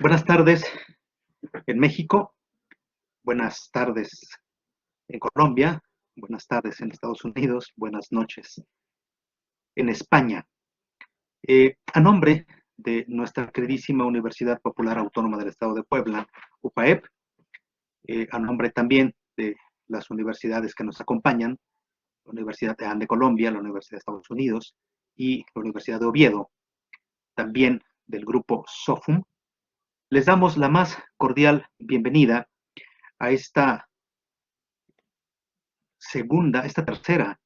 Buenas tardes en México, buenas tardes en Colombia, buenas tardes en Estados Unidos, buenas noches en España. A nombre de nuestra queridísima Universidad Popular Autónoma del Estado de Puebla, UPAEP, a nombre también de las universidades que nos acompañan, la Universidad de Colombia, la Universidad de Estados Unidos y la Universidad de Oviedo, también del grupo SOFUM, les damos la más cordial bienvenida a esta tercera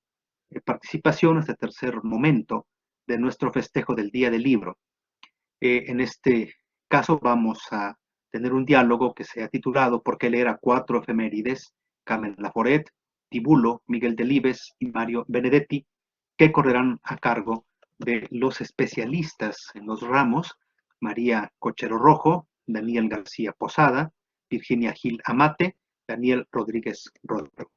participación, este tercer momento de nuestro festejo del Día del Libro. En este caso vamos a tener un diálogo que se ha titulado ¿Por qué leer a cuatro efemérides? Carmen Laforet, Tibulo, Miguel Delibes y Mario Benedetti, que correrán a cargo de los especialistas en los ramos, María Cochero Rojo, Daniel García Posada, Virginia Gil Amate, Daniel Rodríguez Rodrigo.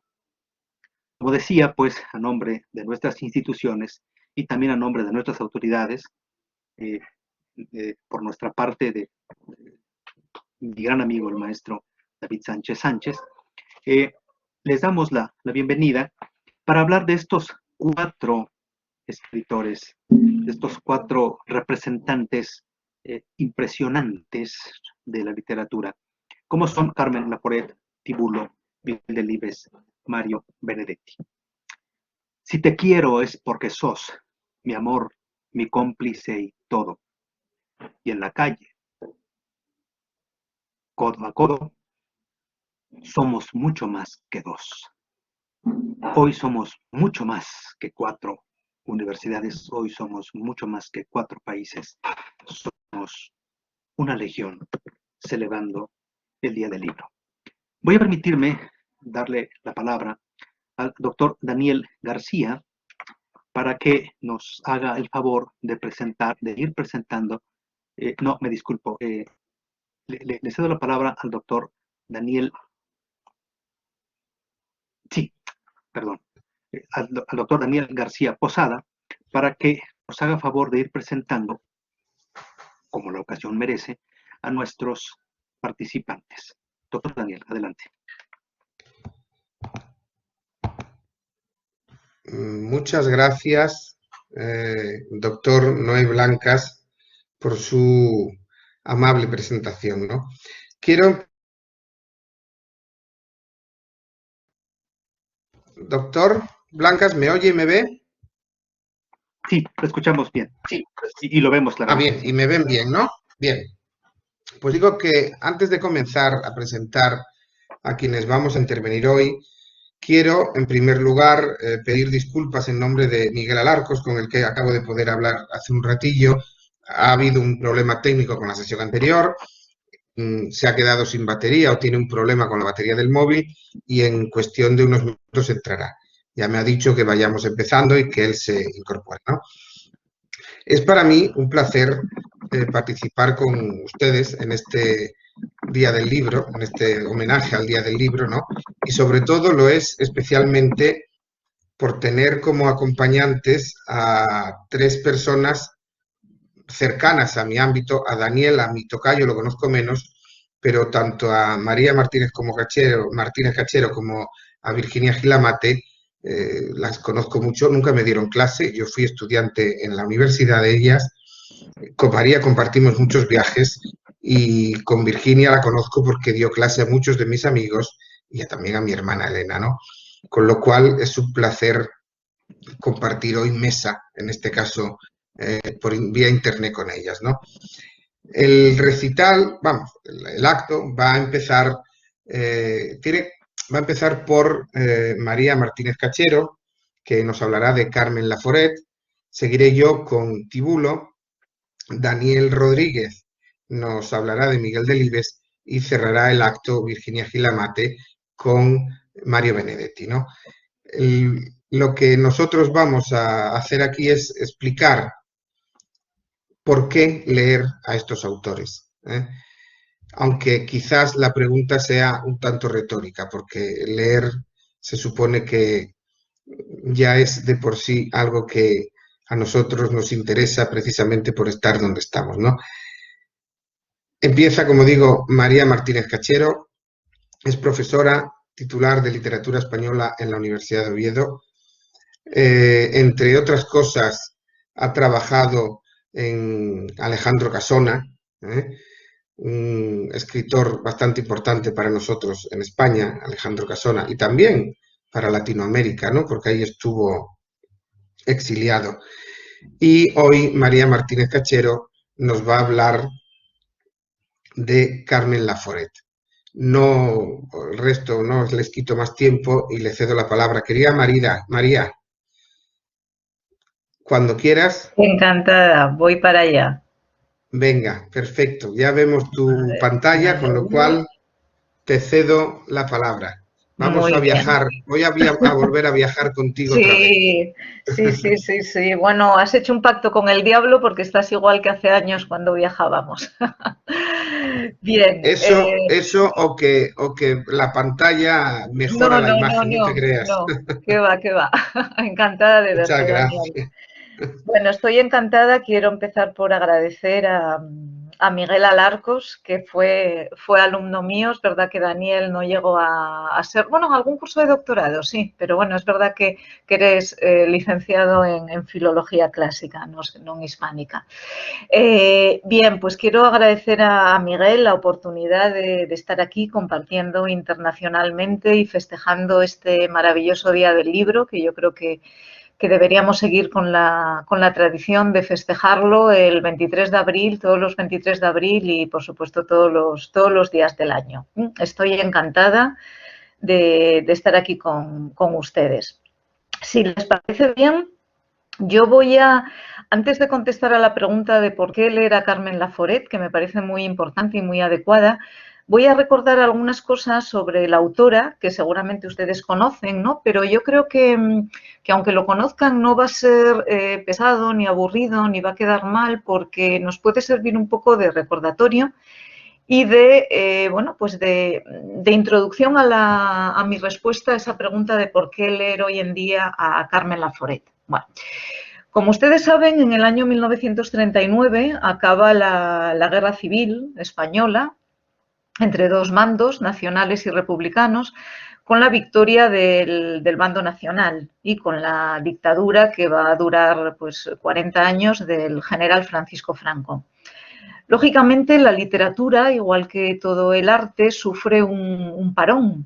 Como decía, pues, a nombre de nuestras instituciones y también a nombre de nuestras autoridades, por nuestra parte de mi gran amigo, el maestro David Sánchez Sánchez, les damos la bienvenida para hablar de estos cuatro escritores, de estos cuatro representantes impresionantes de la literatura, como son Carmen Laforet, Tibulo, Miguel Delibes, Mario Benedetti. Si te quiero es porque sos mi amor, mi cómplice y todo. Y en la calle, codo a codo, somos mucho más que dos. Hoy somos mucho más que cuatro universidades, hoy somos mucho más que cuatro países. Somos una legión celebrando el Día del Libro. Voy a permitirme darle la palabra al doctor Daniel García para que nos haga el favor de ir presentando. No, me disculpo. Le cedo la palabra al doctor Daniel. Sí, perdón. Al doctor Daniel García Posada para que nos haga favor de ir presentando, como la ocasión merece, a nuestros participantes. Doctor Daniel, adelante. Muchas gracias, doctor Noé Blancas, por su amable presentación, ¿no? Doctor Blancas, ¿me oye y me ve? Sí, lo escuchamos bien. Sí, y lo vemos claramente. Bien, y me ven bien, ¿no? Bien. Pues digo que antes de comenzar a presentar a quienes vamos a intervenir hoy, quiero, en primer lugar, pedir disculpas en nombre de Miguel Alarcos, con el que acabo de poder hablar hace un ratillo. Ha habido un problema técnico con la sesión anterior, se ha quedado sin batería o tiene un problema con la batería del móvil y en cuestión de unos minutos entrará. Ya me ha dicho que vayamos empezando y que él se incorpore, ¿no? Es para mí un placer participar con ustedes en este Día del Libro, en este homenaje al Día del Libro, ¿no? Y sobre todo lo es especialmente por tener como acompañantes a tres personas cercanas a mi ámbito, a Daniel, a mi tocayo, lo conozco menos, pero tanto a María Martínez Cachero como a Virginia Gilamate las conozco mucho, nunca me dieron clase, yo fui estudiante en la universidad de ellas, con María compartimos muchos viajes y con Virginia la conozco porque dio clase a muchos de mis amigos y también a mi hermana Elena, ¿no? Con lo cual es un placer compartir hoy mesa, en este caso por vía internet con ellas, ¿no? El recital, vamos, el acto va a empezar, va a empezar por María Martínez Cachero, que nos hablará de Carmen Laforet, seguiré yo con Tibulo, Daniel Rodríguez nos hablará de Miguel Delibes y cerrará el acto Virginia Gilamate con Mario Benedetti, ¿no? Lo que nosotros vamos a hacer aquí es explicar por qué leer a estos autores, ¿eh? Aunque quizás la pregunta sea un tanto retórica, porque leer se supone que ya es de por sí algo que a nosotros nos interesa precisamente por estar donde estamos, ¿no? Empieza, como digo, María Martínez Cachero, es profesora titular de Literatura Española en la Universidad de Oviedo. Entre otras cosas, ha trabajado en Alejandro Casona, un escritor bastante importante para nosotros en España, Alejandro Casona, y también para Latinoamérica, ¿no? Porque ahí estuvo exiliado. Y hoy María Martínez Cachero nos va a hablar de Carmen Laforet. No, el resto no les quito más tiempo y le cedo la palabra. Querida María, cuando quieras, Encantada, voy para allá. venga, perfecto. Ya vemos tu Vale, pantalla, con dame lo uno. cual te cedo la palabra. Vamos a Muy bien. viajar, voy a volver a viajar contigo otra vez. Sí, sí, sí, sí, sí. Bueno, has hecho un pacto con el diablo porque estás igual que hace años cuando viajábamos. Bien. Eso o que la pantalla mejora No, la no, no, imagen, no te no, creas. no. Qué va, qué va. Encantada de Muchas verte, Daniel. gracias. Bueno, estoy encantada. Quiero empezar por agradecer a Miguel Alarcos, que fue alumno mío. Es verdad que Daniel no llegó a ser, bueno, algún curso de doctorado, sí, pero bueno, es verdad que eres licenciado en filología clásica, no en hispánica. Bien, pues quiero agradecer a Miguel la oportunidad de estar aquí compartiendo internacionalmente y festejando este maravilloso Día del Libro, que yo creo que deberíamos seguir con la tradición de festejarlo el 23 de abril, todos los 23 de abril y, por supuesto, todos los días del año. Estoy encantada de estar aquí con ustedes. Si les parece bien, yo voy antes de contestar a la pregunta de por qué leer a Carmen Laforet, que me parece muy importante y muy adecuada, voy a recordar algunas cosas sobre la autora que seguramente ustedes conocen, ¿no? Pero yo creo que aunque lo conozcan no va a ser pesado ni aburrido ni va a quedar mal porque nos puede servir un poco de recordatorio y bueno, pues de introducción a mi respuesta a esa pregunta de por qué leer hoy en día a Carmen Laforet. Bueno, como ustedes saben, en el año 1939 acaba la Guerra Civil Española entre dos bandos, nacionales y republicanos, con la victoria del bando nacional y con la dictadura que va a durar pues, 40 años del general Francisco Franco. Lógicamente, la literatura, igual que todo el arte, sufre un parón.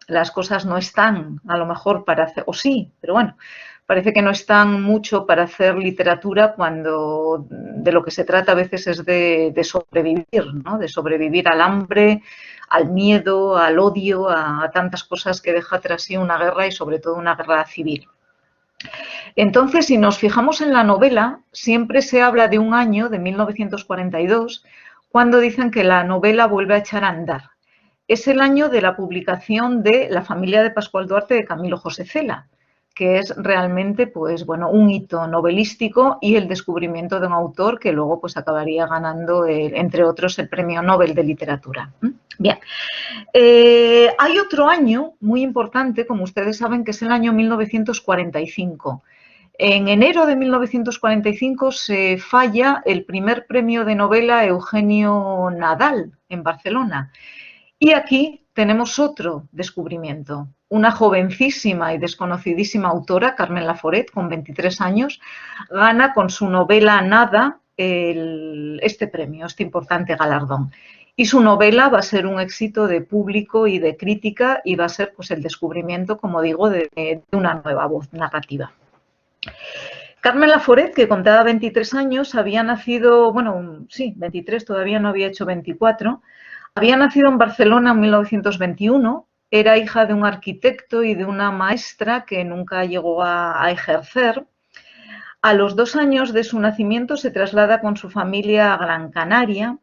Las cosas no están, a lo mejor, para hacer, o sí, pero bueno, parece que no están mucho para hacer literatura cuando de lo que se trata a veces es de sobrevivir, ¿no? De sobrevivir al hambre, al miedo, al odio, a tantas cosas que deja tras sí una guerra y sobre todo una guerra civil. Entonces, si nos fijamos en la novela, siempre se habla de un año, de 1942, cuando dicen que la novela vuelve a echar a andar. Es el año de la publicación de La familia de Pascual Duarte de Camilo José Cela, que es realmente pues, bueno, un hito novelístico y el descubrimiento de un autor que luego pues, acabaría ganando, entre otros, el Premio Nobel de Literatura. Bien, hay otro año muy importante, como ustedes saben, que es el año 1945. En enero de 1945 se falla el primer premio de novela Eugenio Nadal en Barcelona. Y aquí tenemos otro descubrimiento. Una jovencísima y desconocidísima autora, Carmen Laforet, con 23 años, gana con su novela Nada este premio, este importante galardón. Y su novela va a ser un éxito de público y de crítica y va a ser pues, el descubrimiento, como digo, de una nueva voz narrativa. Carmen Laforet, que contaba 23 años, había nacido, bueno, sí, 23, todavía no había hecho 24, había nacido en Barcelona en 1921, era hija de un arquitecto y de una maestra que nunca llegó a ejercer. A los 2 años de su nacimiento se traslada con su familia a Gran Canaria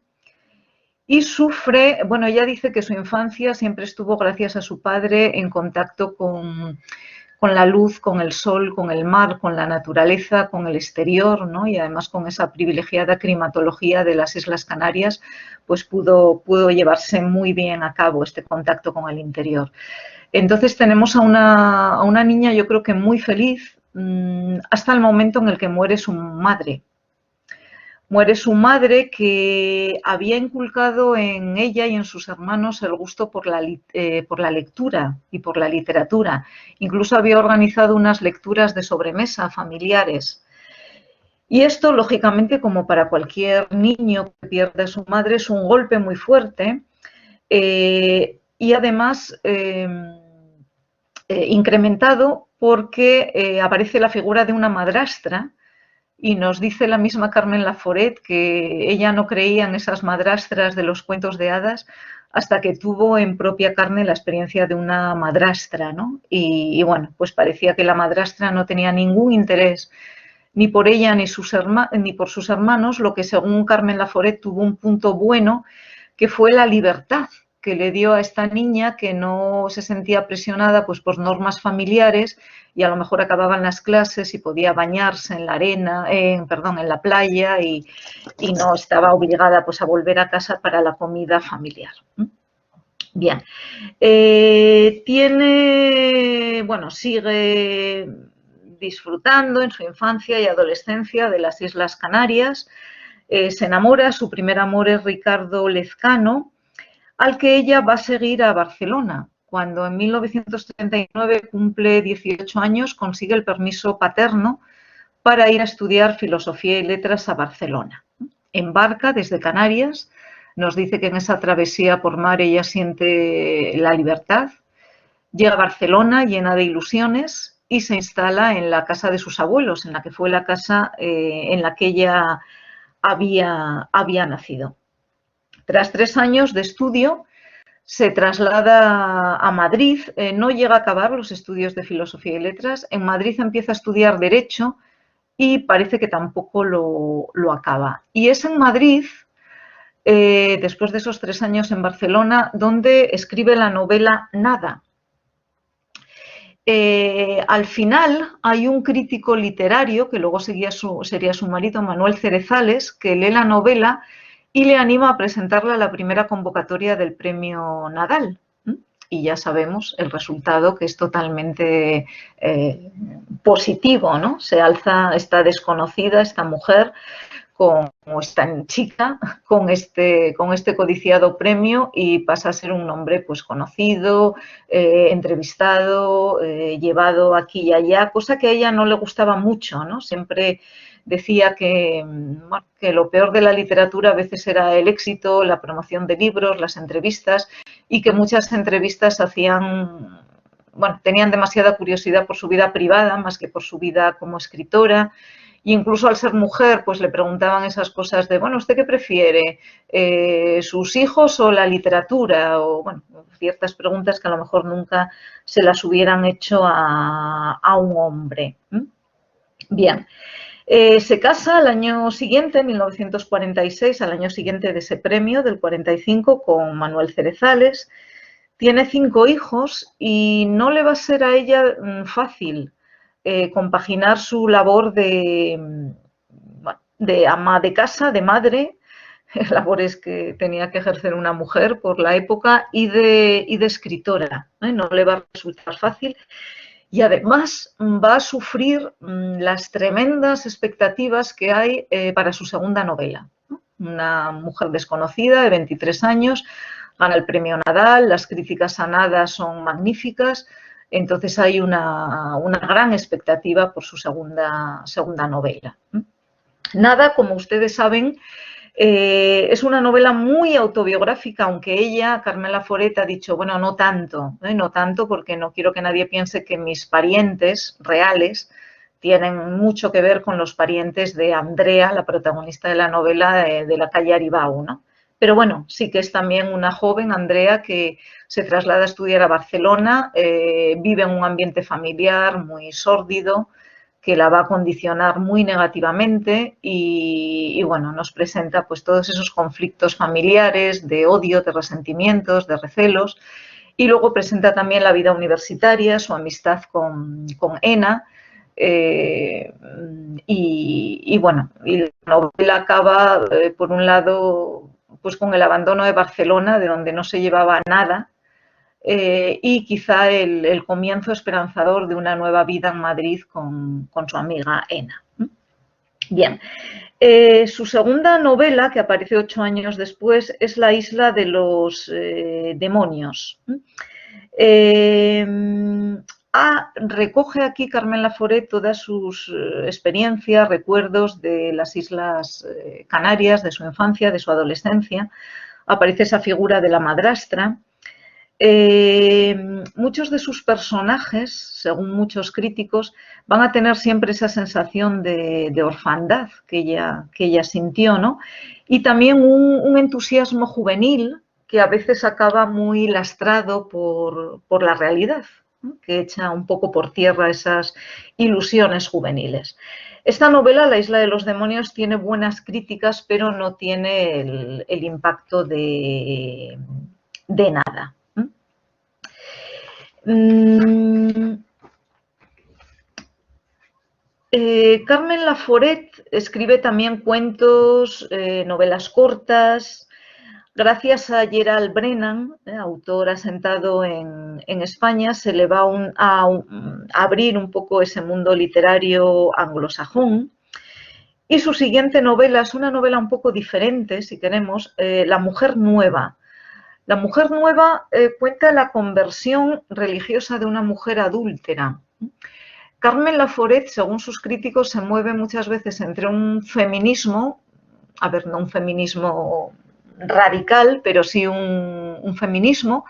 y sufre, bueno, ella dice que su infancia siempre estuvo, gracias a su padre, en contacto con la luz, con el sol, con el mar, con la naturaleza, con el exterior, ¿no? Y además con esa privilegiada climatología de las Islas Canarias, pues pudo llevarse muy bien a cabo este contacto con el interior. Entonces tenemos a una niña, yo creo que muy feliz, hasta el momento en el que muere su madre. Muere su madre, que había inculcado en ella y en sus hermanos el gusto por la lectura y por la literatura. Incluso había organizado unas lecturas de sobremesa familiares. Y esto, lógicamente, como para cualquier niño que pierde a su madre, es un golpe muy fuerte y además incrementado porque aparece la figura de una madrastra. Y nos dice la misma Carmen Laforet que ella no creía en esas madrastras de los cuentos de hadas hasta que tuvo en propia carne la experiencia de una madrastra, ¿no? Y bueno, pues parecía que la madrastra no tenía ningún interés ni por ella ni por sus hermanos, lo que según Carmen Laforet tuvo un punto bueno, que fue la libertad que le dio a esta niña, que no se sentía presionada pues por normas familiares y a lo mejor acababan las clases y podía bañarse en la arena, en la playa y no estaba obligada pues a volver a casa para la comida familiar. Bien, sigue disfrutando en su infancia y adolescencia de las Islas Canarias. Se enamora, su primer amor es Ricardo Lezcano, al que ella va a seguir a Barcelona. Cuando en 1939 cumple 18 años, consigue el permiso paterno para ir a estudiar Filosofía y Letras a Barcelona. Embarca desde Canarias, nos dice que en esa travesía por mar ella siente la libertad, llega a Barcelona llena de ilusiones y se instala en la casa de sus abuelos, en la que fue la casa en la que ella había nacido. Tras 3 años de estudio, se traslada a Madrid, no llega a acabar los estudios de Filosofía y Letras, en Madrid empieza a estudiar Derecho y parece que tampoco lo acaba. Y es en Madrid, después de esos 3 años en Barcelona, donde escribe la novela Nada. Al final hay un crítico literario, que luego sería su marido, Manuel Cerezales, que lee la novela y le anima a presentarla a la primera convocatoria del premio Nadal. Y ya sabemos el resultado, que es totalmente positivo, ¿no? Se alza esta desconocida, esta mujer, esta chica, con este codiciado premio, y pasa a ser un nombre pues conocido, entrevistado, llevado aquí y allá, cosa que a ella no le gustaba mucho, ¿no? Siempre decía que lo peor de la literatura a veces era el éxito, la promoción de libros, las entrevistas, y que muchas entrevistas tenían demasiada curiosidad por su vida privada más que por su vida como escritora. Y incluso al ser mujer, pues le preguntaban esas cosas de, bueno, ¿usted qué prefiere? ¿Sus hijos o la literatura? O, bueno, ciertas preguntas que a lo mejor nunca se las hubieran hecho a un hombre. Bien. Se casa al año siguiente, en 1946, al año siguiente de ese premio, del 45, con Manuel Cerezales. Tiene 5 hijos y no le va a ser a ella fácil compaginar su labor de ama de casa, de madre, labores que tenía que ejercer una mujer por la época, y de escritora. No le va a resultar fácil. Y además va a sufrir las tremendas expectativas que hay para su segunda novela. Una mujer desconocida de 23 años, gana el premio Nadal, las críticas a Nada son magníficas, entonces hay una gran expectativa por su segunda novela. Nada, como ustedes saben, es una novela muy autobiográfica, aunque ella, Carmen Laforet, ha dicho, bueno, no tanto, porque no quiero que nadie piense que mis parientes reales tienen mucho que ver con los parientes de Andrea, la protagonista de la novela, de la calle Aribau, ¿no? Pero bueno, sí que es también una joven, Andrea, que se traslada a estudiar a Barcelona, vive en un ambiente familiar muy sórdido, que la va a condicionar muy negativamente y bueno, nos presenta pues todos esos conflictos familiares de odio, de resentimientos, de recelos, y luego presenta también la vida universitaria, su amistad con Ena, y la novela acaba, por un lado, pues con el abandono de Barcelona, de donde no se llevaba nada, y quizá el comienzo esperanzador de una nueva vida en Madrid con su amiga Ena. Bien. Su segunda novela, que aparece 8 años después, es La isla de los demonios. Recoge aquí Carmen Laforet todas sus experiencias, recuerdos de las Islas Canarias, de su infancia, de su adolescencia. Aparece esa figura de la madrastra. Muchos de sus personajes, según muchos críticos, van a tener siempre esa sensación de orfandad que ella sintió, ¿no? Y también un entusiasmo juvenil que a veces acaba muy lastrado por la realidad, ¿no? Que echa un poco por tierra esas ilusiones juveniles. Esta novela, La isla de los demonios, tiene buenas críticas, pero no tiene el impacto de nada. Carmen Laforet escribe también cuentos, novelas cortas. Gracias a Gerald Brennan, autor asentado en España, se le va a abrir un poco ese mundo literario anglosajón. Y su siguiente novela es una novela un poco diferente, si queremos, La mujer nueva. La mujer nueva cuenta la conversión religiosa de una mujer adúltera. Carmen Laforet, según sus críticos, se mueve muchas veces entre un feminismo, a ver, no un feminismo radical, pero sí un feminismo,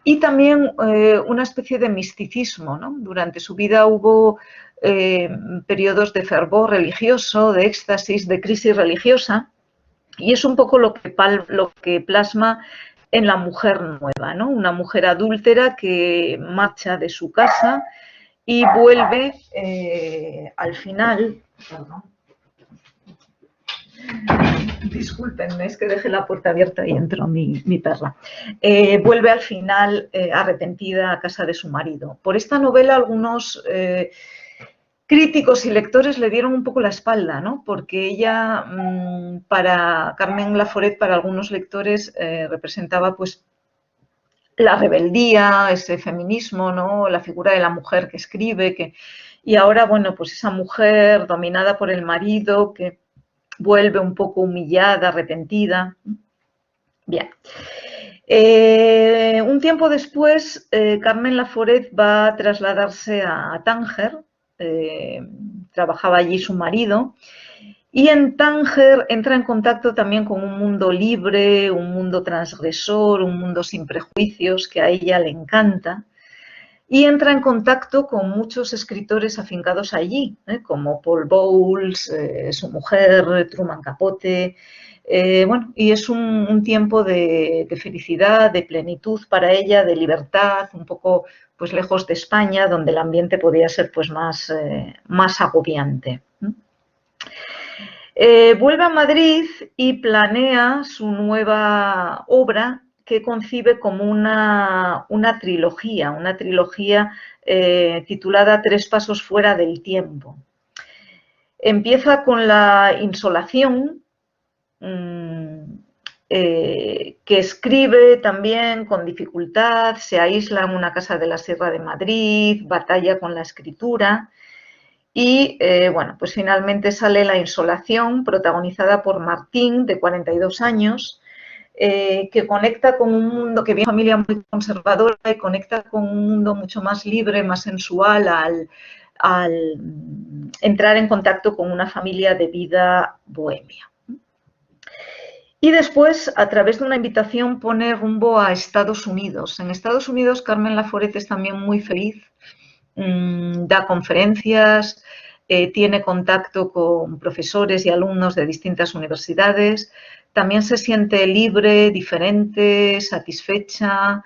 y también una especie de misticismo, ¿no? Durante su vida hubo periodos de fervor religioso, de éxtasis, de crisis religiosa, y es un poco lo que plasma en La mujer nueva, ¿no? Una mujer adúltera que marcha de su casa y vuelve al final. Perdón. Discúlpenme, es que dejé la puerta abierta y entró mi perra. Vuelve al final arrepentida a casa de su marido. Por esta novela algunos críticos y lectores le dieron un poco la espalda, ¿no? Porque ella, para Carmen Laforet, para algunos lectores, representaba pues la rebeldía, ese feminismo, ¿no? La figura de la mujer que escribe, y ahora, bueno, pues esa mujer dominada por el marido que vuelve un poco humillada, arrepentida. Bien. Un tiempo después, Carmen Laforet va a trasladarse a Tánger. Trabajaba allí su marido. Y en Tánger entra en contacto también con un mundo libre, un mundo transgresor, un mundo sin prejuicios que a ella le encanta. Y entra en contacto con muchos escritores afincados allí, como Paul Bowles, su mujer, Truman Capote. Bueno, y es un tiempo de felicidad, de plenitud para ella, de libertad, un poco pues lejos de España, donde el ambiente podía ser pues más agobiante. Vuelve a Madrid y planea su nueva obra que concibe como una trilogía titulada Tres pasos fuera del tiempo. Empieza con La insolación, que escribe también con dificultad, se aísla en una casa de la Sierra de Madrid, batalla con la escritura. Y bueno, pues finalmente sale La insolación, protagonizada por Martín, de 42 años, que conecta con un mundo que viene de una familia muy conservadora y conecta con un mundo mucho más libre, más sensual, al entrar en contacto con una familia de vida bohemia. Y después, a través de una invitación, pone rumbo a Estados Unidos. En Estados Unidos, Carmen Laforet es también muy feliz. Da conferencias, tiene contacto con profesores y alumnos de distintas universidades, también se siente libre, diferente, satisfecha,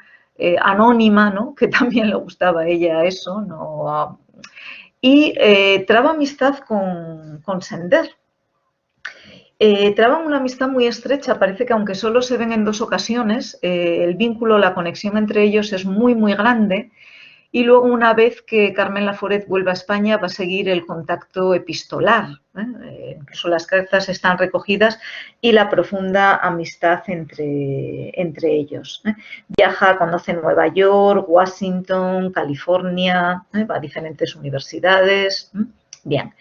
anónima, ¿no? Que también le gustaba a ella eso, ¿no? Y traba amistad con Sender. Traban una amistad muy estrecha, parece que aunque solo se ven en 2 ocasiones, el vínculo, la conexión entre ellos es muy, muy grande. Y luego, una vez que Carmen Laforet vuelva a España, va a seguir el contacto epistolar. Incluso las cartas están recogidas y la profunda amistad entre ellos. Viaja, conoce Nueva York, Washington, California, va a diferentes universidades. Bien.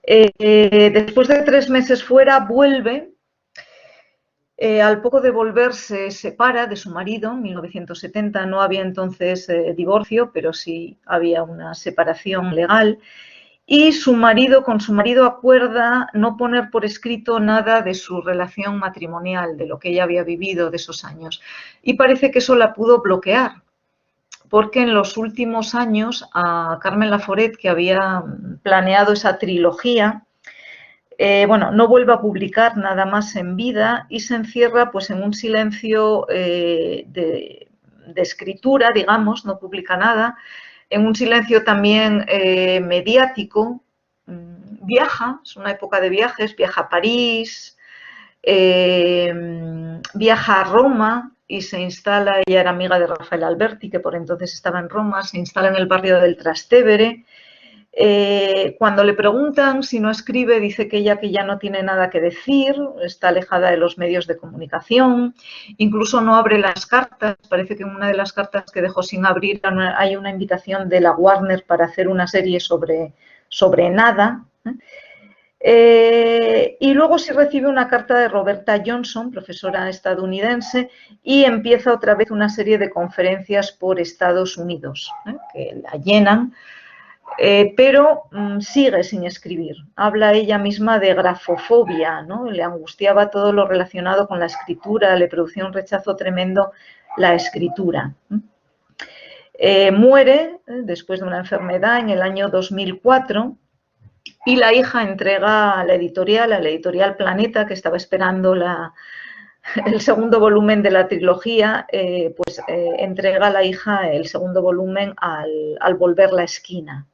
Después de 3 meses fuera, vuelve. Al poco de volver se separa de su marido, en 1970. No había entonces divorcio, pero sí había una separación legal. Y con su marido acuerda no poner por escrito nada de su relación matrimonial, de lo que ella había vivido de esos años. Y parece que eso la pudo bloquear, porque en los últimos años a Carmen Laforet, que había planeado esa trilogía, bueno, no vuelve a publicar nada más en vida y se encierra pues en un silencio de escritura, digamos, no publica nada, en un silencio también mediático. Viaja, es una época de viajes, viaja a París, viaja a Roma y se instala, ella era amiga de Rafael Alberti, que por entonces estaba en Roma, se instala en el barrio del Trastevere. Cuando le preguntan si no escribe, dice que ya no tiene nada que decir, está alejada de los medios de comunicación, incluso no abre las cartas. Parece que en una de las cartas que dejó sin abrir hay una invitación de la Warner para hacer una serie sobre nada. Y luego sí recibe una carta de Roberta Johnson, profesora estadounidense, y empieza otra vez una serie de conferencias por Estados Unidos, que la llenan. Pero sigue sin escribir. Habla ella misma de grafofobia, ¿no? Le angustiaba todo lo relacionado con la escritura, le producía un rechazo tremendo la escritura. Muere después de una enfermedad en el año 2004 y la hija entrega a la editorial Planeta, que estaba esperando el segundo volumen de la trilogía, entrega a la hija el segundo volumen al volver la esquina.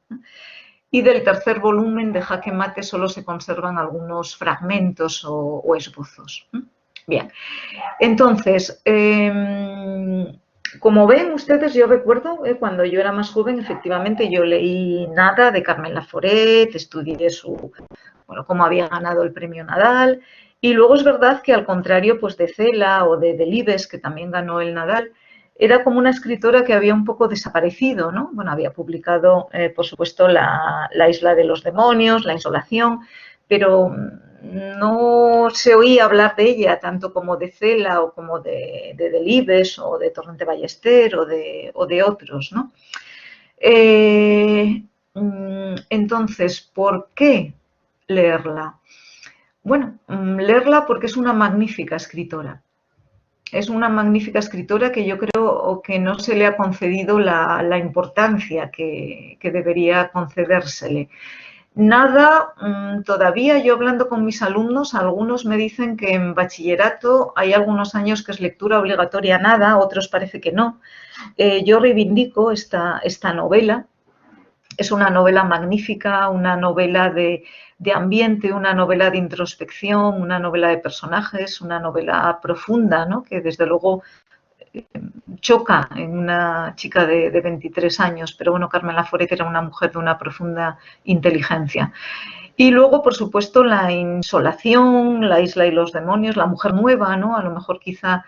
Y del tercer volumen de Jaque Mate solo se conservan algunos fragmentos o esbozos. Bien, entonces, como ven ustedes, yo recuerdo cuando yo era más joven, efectivamente yo leí nada de Carmen Laforet, estudié cómo había ganado el premio Nadal. Y luego es verdad que al contrario pues de Cela o de Delibes, que también ganó el Nadal, era como una escritora que había un poco desaparecido, ¿no? Bueno, había publicado, por supuesto, la Isla de los Demonios, La Insolación, pero no se oía hablar de ella tanto como de Cela o como de Delibes o de Torrente Ballester o de otros, ¿no? Entonces, ¿por qué leerla? Bueno, leerla porque es una magnífica escritora. Es una magnífica escritora que yo creo que no se le ha concedido la importancia que debería concedérsele. Nada, todavía yo hablando con mis alumnos, algunos me dicen que en bachillerato hay algunos años que es lectura obligatoria nada, otros parece que no. Yo reivindico esta novela. Es una novela magnífica, una novela de ambiente, una novela de introspección, una novela de personajes, una novela profunda, ¿no? Que desde luego choca en una chica de 23 años, pero bueno, Carmen Laforet era una mujer de una profunda inteligencia. Y luego, por supuesto, La Insolación, La Isla y los Demonios, La Mujer Nueva, ¿no? A lo mejor quizá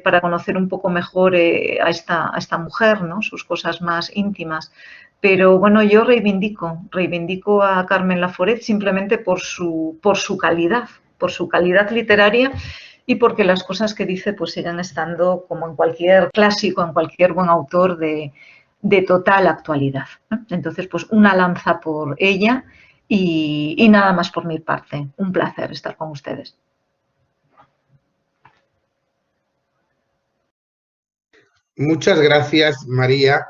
para conocer un poco mejor a esta mujer, ¿no? Sus cosas más íntimas. Pero bueno, yo reivindico a Carmen Laforet simplemente por su calidad literaria y porque las cosas que dice pues siguen estando como en cualquier clásico, en cualquier buen autor de total actualidad, ¿no? Entonces, pues una lanza por ella y nada más por mi parte. Un placer estar con ustedes. Muchas gracias, María,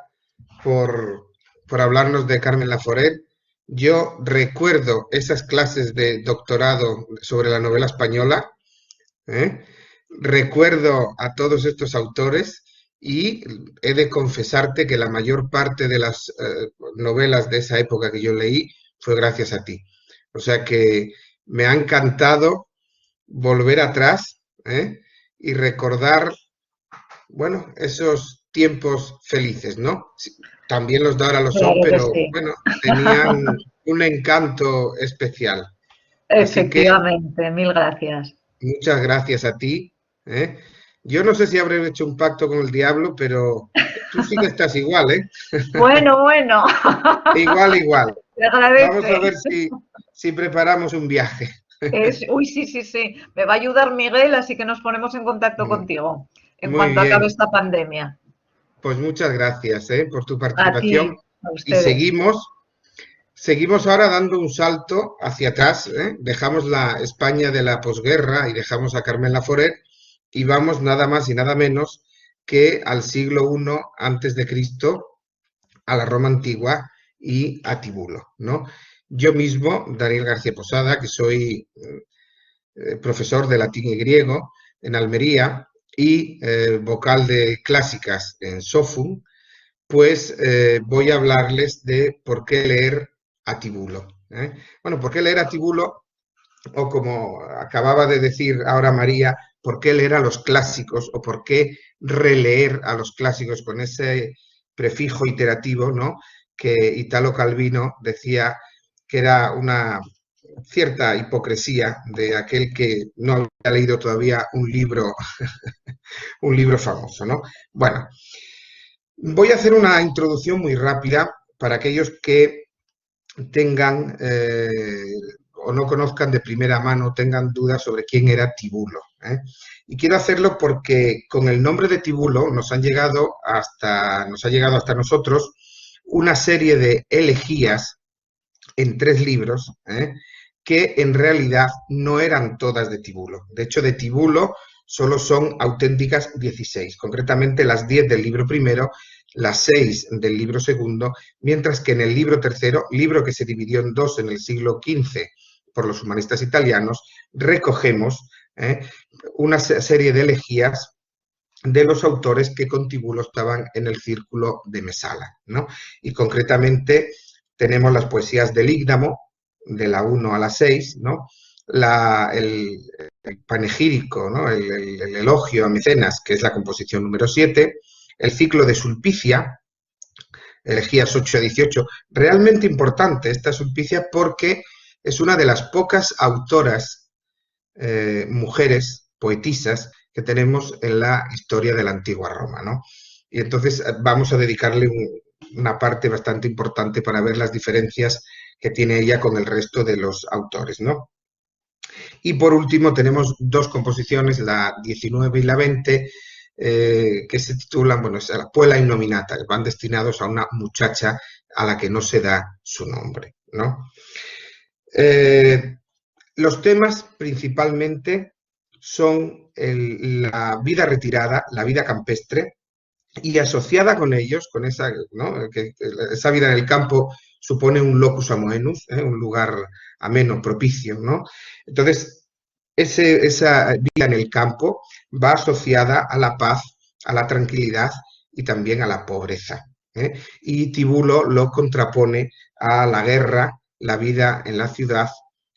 por hablarnos de Carmen Laforet. Yo recuerdo esas clases de doctorado sobre la novela española, recuerdo a todos estos autores y he de confesarte que la mayor parte de las novelas de esa época que yo leí fue gracias a ti. O sea que me ha encantado volver atrás y recordar, bueno, esos tiempos felices, ¿no? También los de ahora lo son, Claro que pero sí. bueno, tenían un encanto especial. Así que Efectivamente, mil gracias. muchas gracias a ti. Yo no sé si habré hecho un pacto con el diablo, pero tú sí que estás igual, ¿eh? Bueno. Igual, igual. Se Vamos a agradece. ver si preparamos un viaje. Uy, sí, sí, sí. Me va a ayudar Miguel, así que nos ponemos en contacto contigo en Muy cuanto acabe bien, esta pandemia. pues muchas gracias por tu A ti, participación a y ustedes. seguimos ahora dando un salto hacia atrás, ¿eh? Dejamos la España de la posguerra y dejamos a Carmen Laforet y vamos nada más y nada menos que al siglo I antes de Cristo, a la Roma antigua y a Tibulo, ¿no? Yo mismo, Daniel García Posada, que soy profesor de latín y griego en Almería y vocal de clásicas en SOFUN, pues voy a hablarles de por qué leer a Tibulo. Bueno, ¿por qué leer a Tibulo? O como acababa de decir ahora María, ¿por qué leer a los clásicos o por qué releer a los clásicos con ese prefijo iterativo, ¿no? Que Italo Calvino decía que era una cierta hipocresía de aquel que no había leído todavía un libro famoso, ¿no? Bueno, voy a hacer una introducción muy rápida para aquellos que tengan o no conozcan de primera mano, tengan dudas sobre quién era Tibulo. Y quiero hacerlo porque con el nombre de Tibulo nos ha llegado hasta nosotros una serie de elegías en 3 libros, que en realidad no eran todas de Tibulo. De hecho, de Tibulo solo son auténticas 16, concretamente las 10 del libro primero, las 6 del libro segundo, mientras que en el libro tercero, libro que se dividió en 2 en el siglo XV por los humanistas italianos, recogemos una serie de elegías de los autores que con Tibulo estaban en el círculo de Mesala, ¿no? Y concretamente tenemos las poesías del Ígdamo, de la 1 a la 6, ¿no? El panegírico, ¿no? El elogio a Mecenas, que es la composición número 7, el ciclo de Sulpicia, elegías 8 a 18, realmente importante esta Sulpicia porque es una de las pocas autoras mujeres, poetisas, que tenemos en la historia de la antigua Roma, ¿no? Y entonces vamos a dedicarle una parte bastante importante para ver las diferencias que tiene ella con el resto de los autores, ¿no? Y por último tenemos 2 composiciones, la 19 y la 20, que se titulan, bueno, es la Puella Innominata, que van destinados a una muchacha a la que no se da su nombre, ¿no? Los temas principalmente son la vida retirada, la vida campestre, y asociada con ellos, con esa, ¿no? que esa vida en el campo supone un locus amoenus, un lugar ameno, propicio, ¿no? Entonces, esa vida en el campo va asociada a la paz, a la tranquilidad y también a la pobreza. Y Tibulo lo contrapone a la guerra, la vida en la ciudad,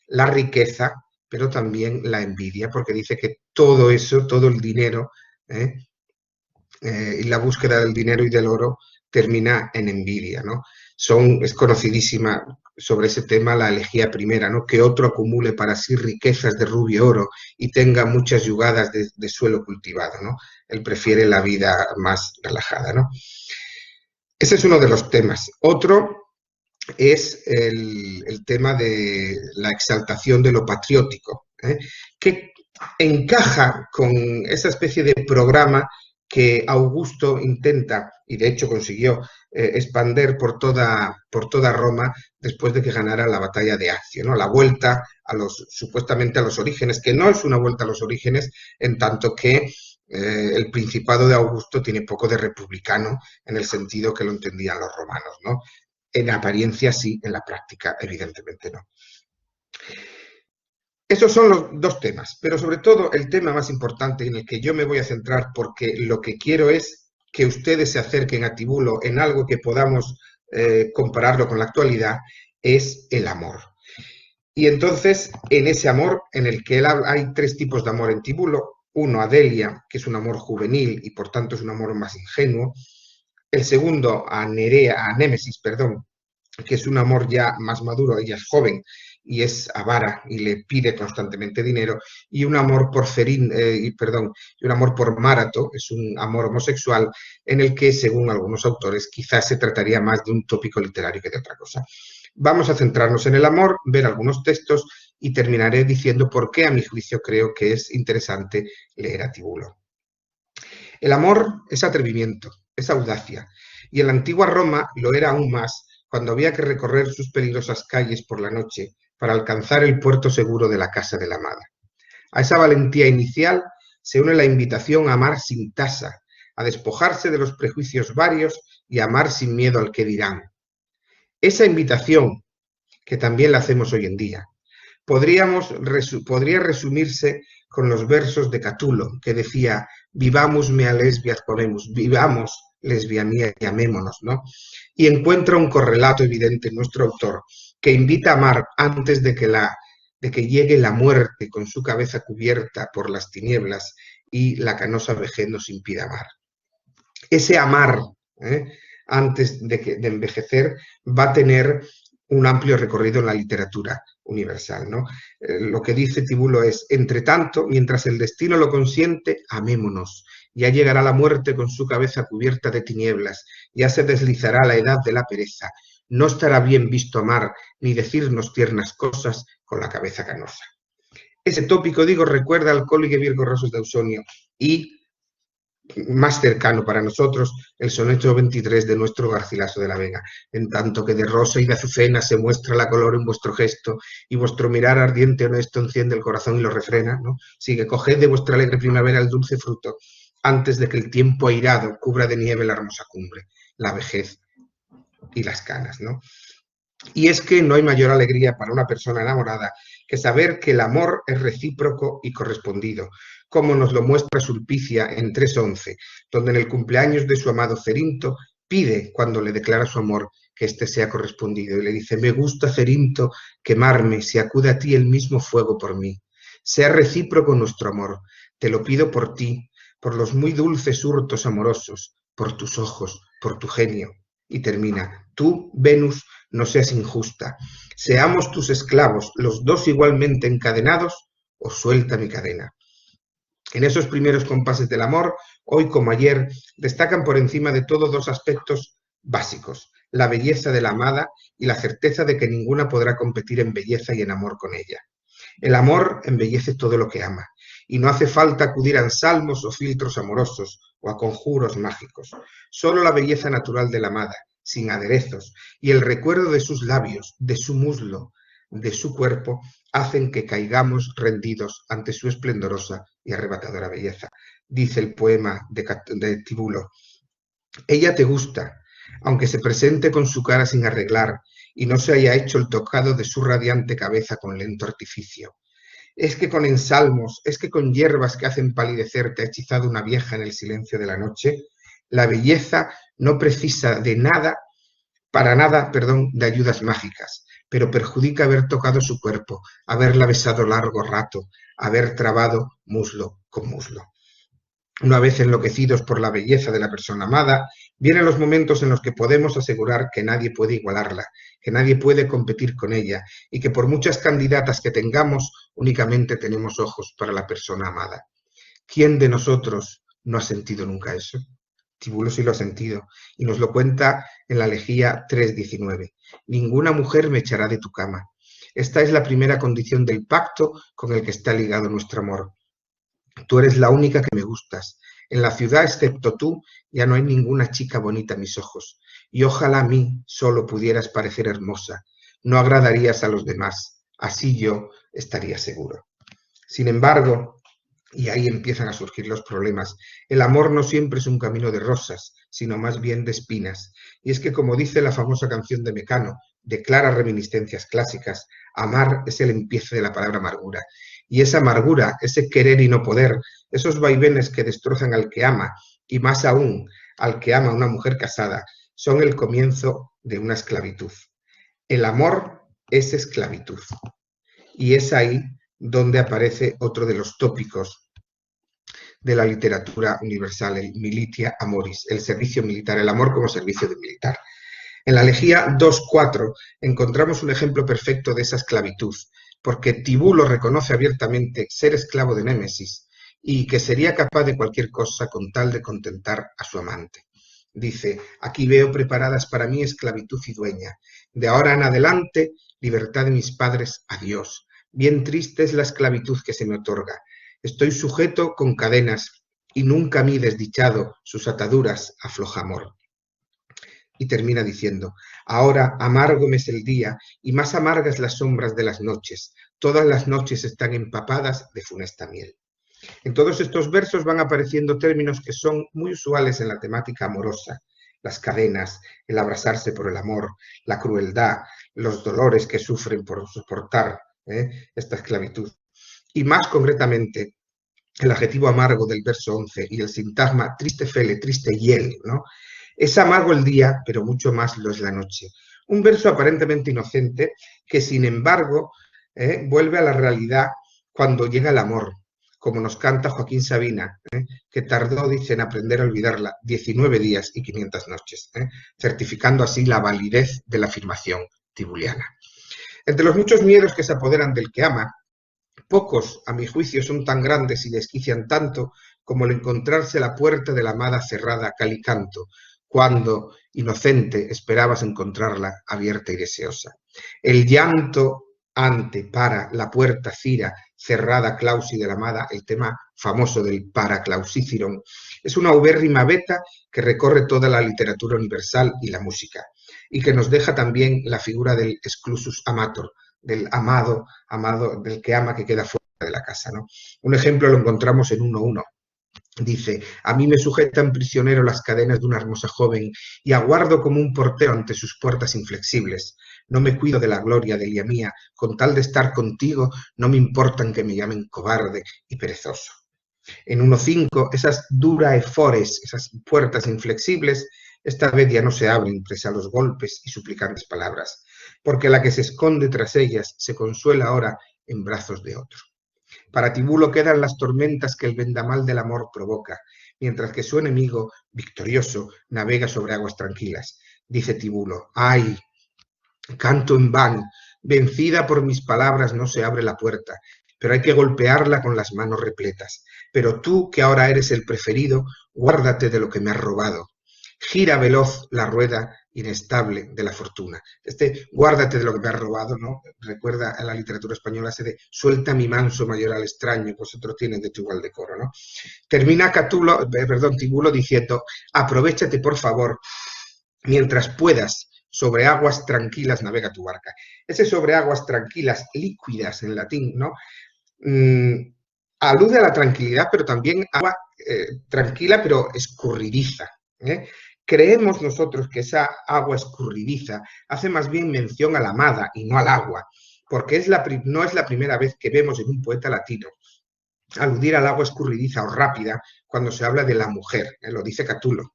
la riqueza, pero también la envidia, porque dice que todo eso, todo el dinero, y la búsqueda del dinero y del oro termina en envidia, ¿no? Es conocidísima sobre ese tema la elegía primera, ¿no? Que otro acumule para sí riquezas de rubio oro y tenga muchas yugadas de suelo cultivado, ¿no? Él prefiere la vida más relajada, ¿no? Ese es uno de los temas. Otro es el tema de la exaltación de lo patriótico, que encaja con esa especie de programa que Augusto intenta, y de hecho consiguió expander por toda Roma después de que ganara la batalla de Accio, ¿no? La vuelta supuestamente a los orígenes, que no es una vuelta a los orígenes, en tanto que el principado de Augusto tiene poco de republicano en el sentido que lo entendían los romanos, ¿no? En apariencia sí, en la práctica evidentemente no. Esos son los 2 temas, pero sobre todo el tema más importante en el que yo me voy a centrar porque lo que quiero es que ustedes se acerquen a Tibulo en algo que podamos compararlo con la actualidad, es el amor. Y entonces, en ese amor, en el que hay 3 tipos de amor en Tibulo. Uno, Adelia, que es un amor juvenil y por tanto es un amor más ingenuo. El segundo, a Némesis, perdón, que es un amor ya más maduro, ella es joven y es avara y le pide constantemente dinero, y un amor por y un amor por Márato, es un amor homosexual en el que, según algunos autores, quizás se trataría más de un tópico literario que de otra cosa. Vamos a centrarnos en el amor, ver algunos textos y terminaré diciendo por qué a mi juicio creo que es interesante leer a Tibulo. El amor es atrevimiento, es audacia, y en la antigua Roma lo era aún más cuando había que recorrer sus peligrosas calles por la noche para alcanzar el puerto seguro de la casa de la amada. A esa valentía inicial se une la invitación a amar sin tasa, a despojarse de los prejuicios varios y a amar sin miedo al que dirán. Esa invitación, que también la hacemos hoy en día, podría resumirse con los versos de Catulo, que decía, vivamos mea lesbias ponemus, vivamos lesbia mía y amémonos, ¿no? Y encuentra un correlato evidente en nuestro autor, que invita a amar antes de que llegue la muerte con su cabeza cubierta por las tinieblas y la canosa vejez nos impida amar. Ese amar, antes de envejecer, va a tener un amplio recorrido en la literatura universal, ¿no? Lo que dice Tibulo es, entre tanto, mientras el destino lo consiente, amémonos. Ya llegará la muerte con su cabeza cubierta de tinieblas, ya se deslizará la edad de la pereza. No estará bien visto amar, ni decirnos tiernas cosas con la cabeza canosa. Ese tópico, digo, recuerda al Cólige Virgo Rosos de Ausonio y, más cercano para nosotros, el soneto 23 de nuestro Garcilaso de la Vega, en tanto que de rosa y de azucena se muestra la color en vuestro gesto, y vuestro mirar ardiente honesto enciende el corazón y lo refrena, ¿no? Sigue, coged de vuestra alegre primavera el dulce fruto, antes de que el tiempo airado cubra de nieve la hermosa cumbre, la vejez y las canas, ¿no? Y es que no hay mayor alegría para una persona enamorada que saber que el amor es recíproco y correspondido, como nos lo muestra Sulpicia en 3.11, donde en el cumpleaños de su amado Cerinto pide, cuando le declara su amor, que éste sea correspondido. Y le dice, me gusta, Cerinto, quemarme, si acude a ti el mismo fuego por mí. Sea recíproco nuestro amor, te lo pido por ti, por los muy dulces hurtos amorosos, por tus ojos, por tu genio. Y termina, tú, Venus, no seas injusta, seamos tus esclavos, los dos igualmente encadenados, o suelta mi cadena. En esos primeros compases del amor, hoy como ayer, destacan por encima de todo dos aspectos básicos, la belleza de la amada y la certeza de que ninguna podrá competir en belleza y en amor con ella. El amor embellece todo lo que ama, y no hace falta acudir a ensalmos o filtros amorosos o a conjuros mágicos. Solo la belleza natural de la amada, sin aderezos, y el recuerdo de sus labios, de su muslo, de su cuerpo, hacen que caigamos rendidos ante su esplendorosa y arrebatadora belleza. Dice el poema de Tibulo, ella te gusta, aunque se presente con su cara sin arreglar y no se haya hecho el tocado de su radiante cabeza con lento artificio. Es que con ensalmos, es que con hierbas que hacen palidecer te ha hechizado una vieja en el silencio de la noche. La belleza no precisa de nada, para nada, perdón, de ayudas mágicas, pero perjudica haber tocado su cuerpo, haberla besado largo rato, haber trabado muslo con muslo. Una vez enloquecidos por la belleza de la persona amada, vienen los momentos en los que podemos asegurar que nadie puede igualarla, que nadie puede competir con ella y que por muchas candidatas que tengamos, únicamente tenemos ojos para la persona amada. ¿Quién de nosotros no ha sentido nunca eso? Tibulo sí lo ha sentido y nos lo cuenta en la elegía 3.19. Ninguna mujer me echará de tu cama. Esta es la primera condición del pacto con el que está ligado nuestro amor. Tú eres la única que me gustas. En la ciudad, excepto tú, ya no hay ninguna chica bonita a mis ojos. Y ojalá a mí solo pudieras parecer hermosa. No agradarías a los demás. Así yo estaría seguro. Sin embargo, y ahí empiezan a surgir los problemas, el amor no siempre es un camino de rosas, sino más bien de espinas. Y es que, como dice la famosa canción de Mecano, de claras reminiscencias clásicas, amar es el empiece de la palabra amargura. Y esa amargura, ese querer y no poder, esos vaivenes que destrozan al que ama, y más aún al que ama a una mujer casada, son el comienzo de una esclavitud. El amor es esclavitud. Y es ahí donde aparece otro de los tópicos de la literatura universal, el militia amoris, el servicio militar, el amor como servicio de militar. En la elegía 2.4 encontramos un ejemplo perfecto de esa esclavitud, porque Tibulo reconoce abiertamente ser esclavo de Némesis y que sería capaz de cualquier cosa con tal de contentar a su amante. Dice, aquí veo preparadas para mí esclavitud y dueña. De ahora en adelante, libertad de mis padres, adiós. Bien triste es la esclavitud que se me otorga. Estoy sujeto con cadenas y nunca mi desdichado sus ataduras afloja amor. Y termina diciendo, ahora amargo me es el día y más amargas las sombras de las noches. Todas las noches están empapadas de funesta miel. En todos estos versos van apareciendo términos que son muy usuales en la temática amorosa. Las cadenas, el abrazarse por el amor, la crueldad, los dolores que sufren por soportar esta esclavitud. Y más concretamente, el adjetivo amargo del verso 11 y el sintagma triste fele, triste hiel, ¿no? Es amargo el día, pero mucho más lo es la noche. Un verso aparentemente inocente que, sin embargo, vuelve a la realidad cuando llega el amor, como nos canta Joaquín Sabina, que tardó, dice, en aprender a olvidarla 19 días y 500 noches, certificando así la validez de la afirmación tibuliana. Entre los muchos miedos que se apoderan del que ama, pocos, a mi juicio, son tan grandes y desquician tanto como el encontrarse la puerta de la amada cerrada cal y canto, cuando, inocente, esperabas encontrarla abierta y deseosa. El llanto ante, para, la puerta, cira, cerrada, clausi de la amada, el tema famoso del para clausíciron, es una ubérrima beta que recorre toda la literatura universal y la música, y que nos deja también la figura del exclusus amator, del amado, del que ama que queda fuera de la casa, ¿no? Un ejemplo lo encontramos en 1.1. Dice, a mí me sujetan prisionero las cadenas de una hermosa joven y aguardo como un portero ante sus puertas inflexibles. No me cuido de la gloria de Elia mía, con tal de estar contigo no me importan que me llamen cobarde y perezoso. En 1.5, esas dura efores, esas puertas inflexibles, esta vez ya no se abren presa a los golpes y suplicantes palabras, porque la que se esconde tras ellas se consuela ahora en brazos de otro. Para Tibulo quedan las tormentas que el vendamal del amor provoca, mientras que su enemigo, victorioso, navega sobre aguas tranquilas. Dice Tibulo, ¡ay! Canto en vano, vencida por mis palabras no se abre la puerta, pero hay que golpearla con las manos repletas. Pero tú, que ahora eres el preferido, guárdate de lo que me has robado. Gira veloz la rueda inestable de la fortuna. Guárdate de lo que me has robado, ¿no? Recuerda a la literatura española ese de suelta mi manso mayoral extraño, vosotros tienen de tu igual decoro, ¿no? Termina Tibulo diciendo, aprovéchate por favor, mientras puedas, sobre aguas tranquilas navega tu barca. Ese sobre aguas tranquilas, líquidas en latín, ¿no? Alude a la tranquilidad, pero también agua tranquila, pero escurridiza, ¿eh? Creemos nosotros que esa agua escurridiza hace más bien mención a la amada y no al agua, porque no es la primera vez que vemos en un poeta latino aludir al agua escurridiza o rápida cuando se habla de la mujer, lo dice Catulo.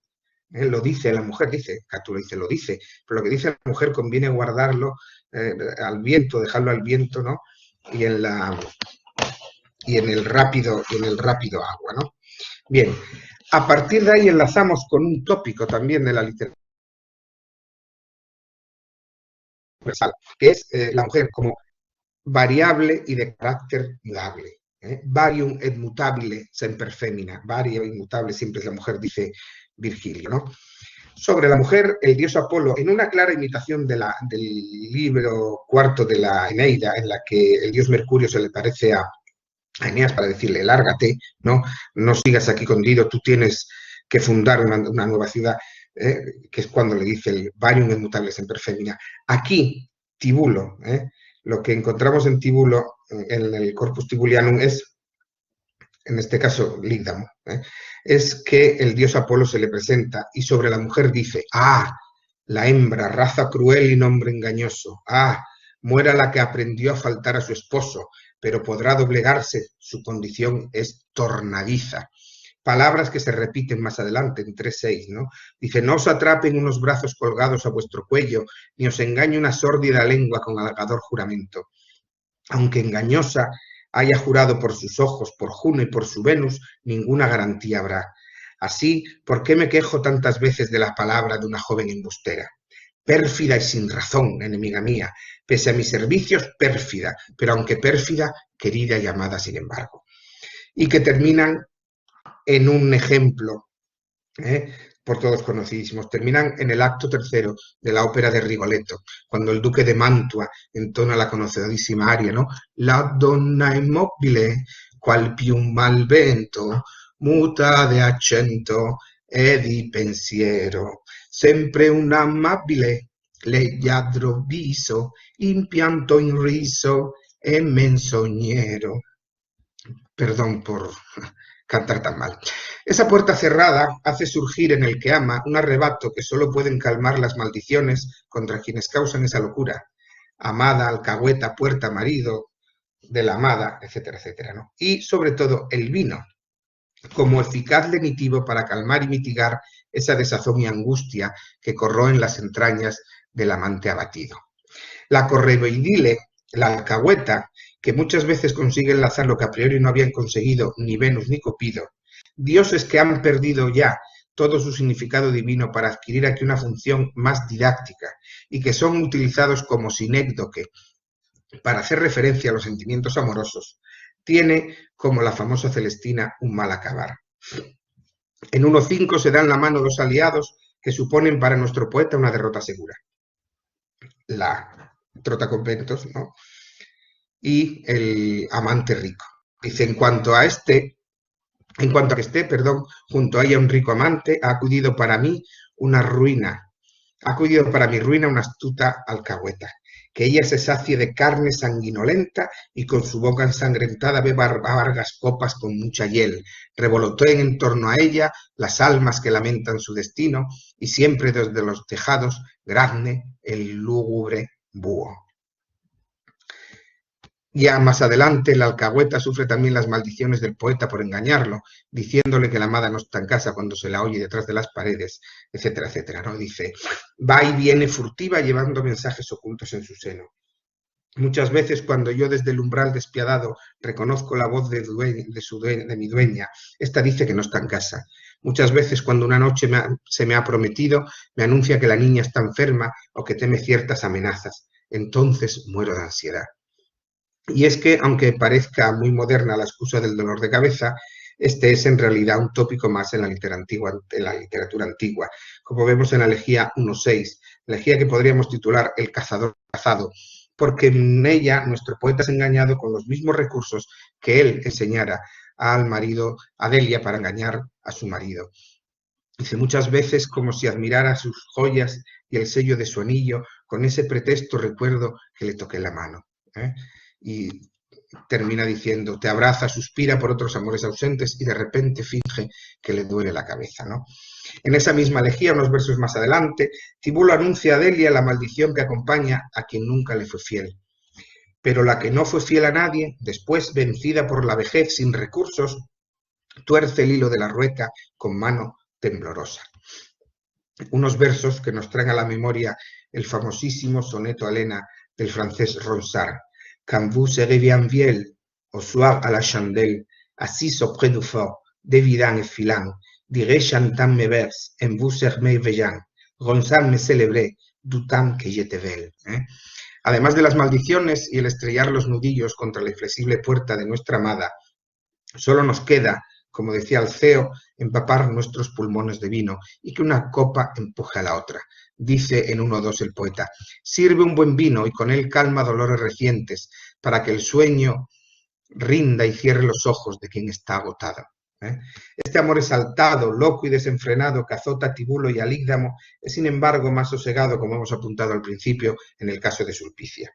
Lo dice, la mujer dice, Catulo dice, lo dice, pero lo que dice la mujer conviene guardarlo al viento, dejarlo al viento, ¿no? Y en el rápido agua, ¿no? Bien, a partir de ahí enlazamos con un tópico también de la literatura universal, que es la mujer como variable y de carácter mudable. Varium et mutabile semper femina, varia y mutable siempre es la mujer, dice Virgilio, ¿no? Sobre la mujer, el dios Apolo, en una clara imitación del libro cuarto de la Eneida, en la que el dios Mercurio se le parece a Eneas para decirle, lárgate, ¿no? No sigas aquí con Dido, tú tienes que fundar una nueva ciudad, que es cuando le dice el varium et mutable semper femina. Aquí, Tibulo, lo que encontramos en Tibulo, en el Corpus Tibulianum, es, en este caso, Lígdamo, es que el dios Apolo se le presenta y sobre la mujer dice, ¡ah! La hembra, raza cruel y nombre engañoso, ¡ah! Muera la que aprendió a faltar a su esposo, pero podrá doblegarse, su condición es tornadiza. Palabras que se repiten más adelante, en 3.6, ¿no? Dice, no os atrapen unos brazos colgados a vuestro cuello, ni os engañe una sórdida lengua con halagador juramento. Aunque engañosa haya jurado por sus ojos, por Juno y por su Venus, ninguna garantía habrá. Así, ¿por qué me quejo tantas veces de la palabra de una joven embustera? Pérfida y sin razón, enemiga mía, pese a mis servicios, pérfida, pero aunque pérfida, querida y amada sin embargo. Y que terminan en un ejemplo por todos conocidísimos. Terminan en el acto tercero de la ópera de Rigoletto, cuando el duque de Mantua entona la conocidísima aria, ¿no? La donna immobile, qual più mal vento, muta de accento e di pensiero, sempre un amabile, leggiadro viso, impianto in riso e menzognero. Perdón por cantar tan mal. Esa puerta cerrada hace surgir en el que ama un arrebato que solo pueden calmar las maldiciones contra quienes causan esa locura. Amada, alcahueta, puerta, marido de la amada, etcétera, etcétera, ¿no? Y sobre todo el vino, como eficaz lenitivo para calmar y mitigar esa desazón y angustia que corroen las entrañas del amante abatido. La correveidile, la alcahueta, que muchas veces consigue enlazar lo que a priori no habían conseguido ni Venus ni Cupido, dioses que han perdido ya todo su significado divino para adquirir aquí una función más didáctica y que son utilizados como sinécdoque para hacer referencia a los sentimientos amorosos, tiene, como la famosa Celestina, un mal acabar. En 1.5 se dan la mano dos aliados que suponen para nuestro poeta una derrota segura. La trotaconventos, ¿no? Y el amante rico. Dice, en cuanto a que esté, junto a ella un rico amante, ha acudido para mi ruina una astuta alcahueta, que ella se sacie de carne sanguinolenta y con su boca ensangrentada beba amargas copas con mucha hiel, revoloteen en torno a ella las almas que lamentan su destino y siempre desde los tejados grazne el lúgubre búho. Ya más adelante, la alcahueta sufre también las maldiciones del poeta por engañarlo, diciéndole que la amada no está en casa cuando se la oye detrás de las paredes, etcétera, etcétera, ¿no? Dice, va y viene furtiva llevando mensajes ocultos en su seno. Muchas veces cuando yo desde el umbral despiadado reconozco la voz de mi dueña, esta dice que no está en casa. Muchas veces cuando una noche se me ha prometido, me anuncia que la niña está enferma o que teme ciertas amenazas. Entonces muero de ansiedad. Y es que, aunque parezca muy moderna la excusa del dolor de cabeza, este es en realidad un tópico más en la literatura antigua, como vemos en la elegía 1.6, elegía que podríamos titular El cazador cazado, porque en ella nuestro poeta es engañado con los mismos recursos que él enseñara al marido, a Delia, para engañar a su marido. Dice, muchas veces como si admirara sus joyas y el sello de su anillo, con ese pretexto recuerdo que le toqué la mano. Y termina diciendo, te abraza, suspira por otros amores ausentes y de repente finge que le duele la cabeza, ¿no? En esa misma elegía, unos versos más adelante, Tibulo anuncia a Delia la maldición que acompaña a quien nunca le fue fiel. Pero la que no fue fiel a nadie, después, vencida por la vejez sin recursos, tuerce el hilo de la rueca con mano temblorosa. Unos versos que nos traen a la memoria el famosísimo soneto a Helena del francés Ronsard. Quand vous serez bien vieille, au soir à la chandelle, assis auprès du fort, dévidant et filant, diré chantant mes vers, en vous émerveillant, Ronsard me célébré, du temps que j'étais belle. Además de las maldiciones y el estrellar los nudillos contra la inflexible puerta de nuestra amada, solo nos queda, como decía Alceo, empapar nuestros pulmones de vino y que una copa empuje a la otra. Dice en 1.2 el poeta, sirve un buen vino y con él calma dolores recientes para que el sueño rinda y cierre los ojos de quien está agotado. Este amor exaltado, loco y desenfrenado que azota a Tibulo y a Lígdamo es sin embargo más sosegado, como hemos apuntado al principio, en el caso de Sulpicia.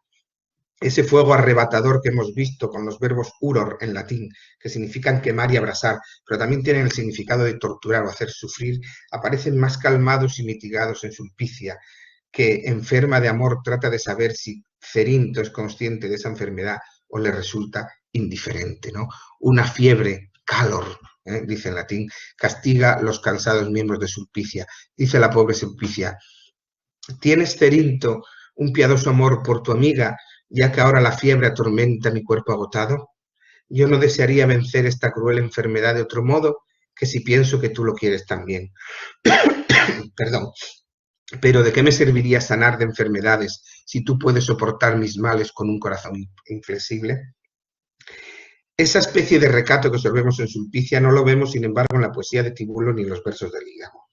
Ese fuego arrebatador que hemos visto con los verbos uror en latín, que significan quemar y abrasar, pero también tienen el significado de torturar o hacer sufrir, aparecen más calmados y mitigados en Sulpicia, que, enferma de amor, trata de saber si Cerinto es consciente de esa enfermedad o le resulta indiferente, ¿no? Una fiebre, calor, dice en latín, castiga los cansados miembros de Sulpicia. Dice la pobre Sulpicia, ¿tienes, Cerinto, un piadoso amor por tu amiga, ya que ahora la fiebre atormenta mi cuerpo agotado? Yo no desearía vencer esta cruel enfermedad de otro modo que si pienso que tú lo quieres también. Perdón. Pero ¿de qué me serviría sanar de enfermedades si tú puedes soportar mis males con un corazón inflexible? Esa especie de recato que observemos en Sulpicia no lo vemos, sin embargo, en la poesía de Tibulo ni en los versos de Lígamo.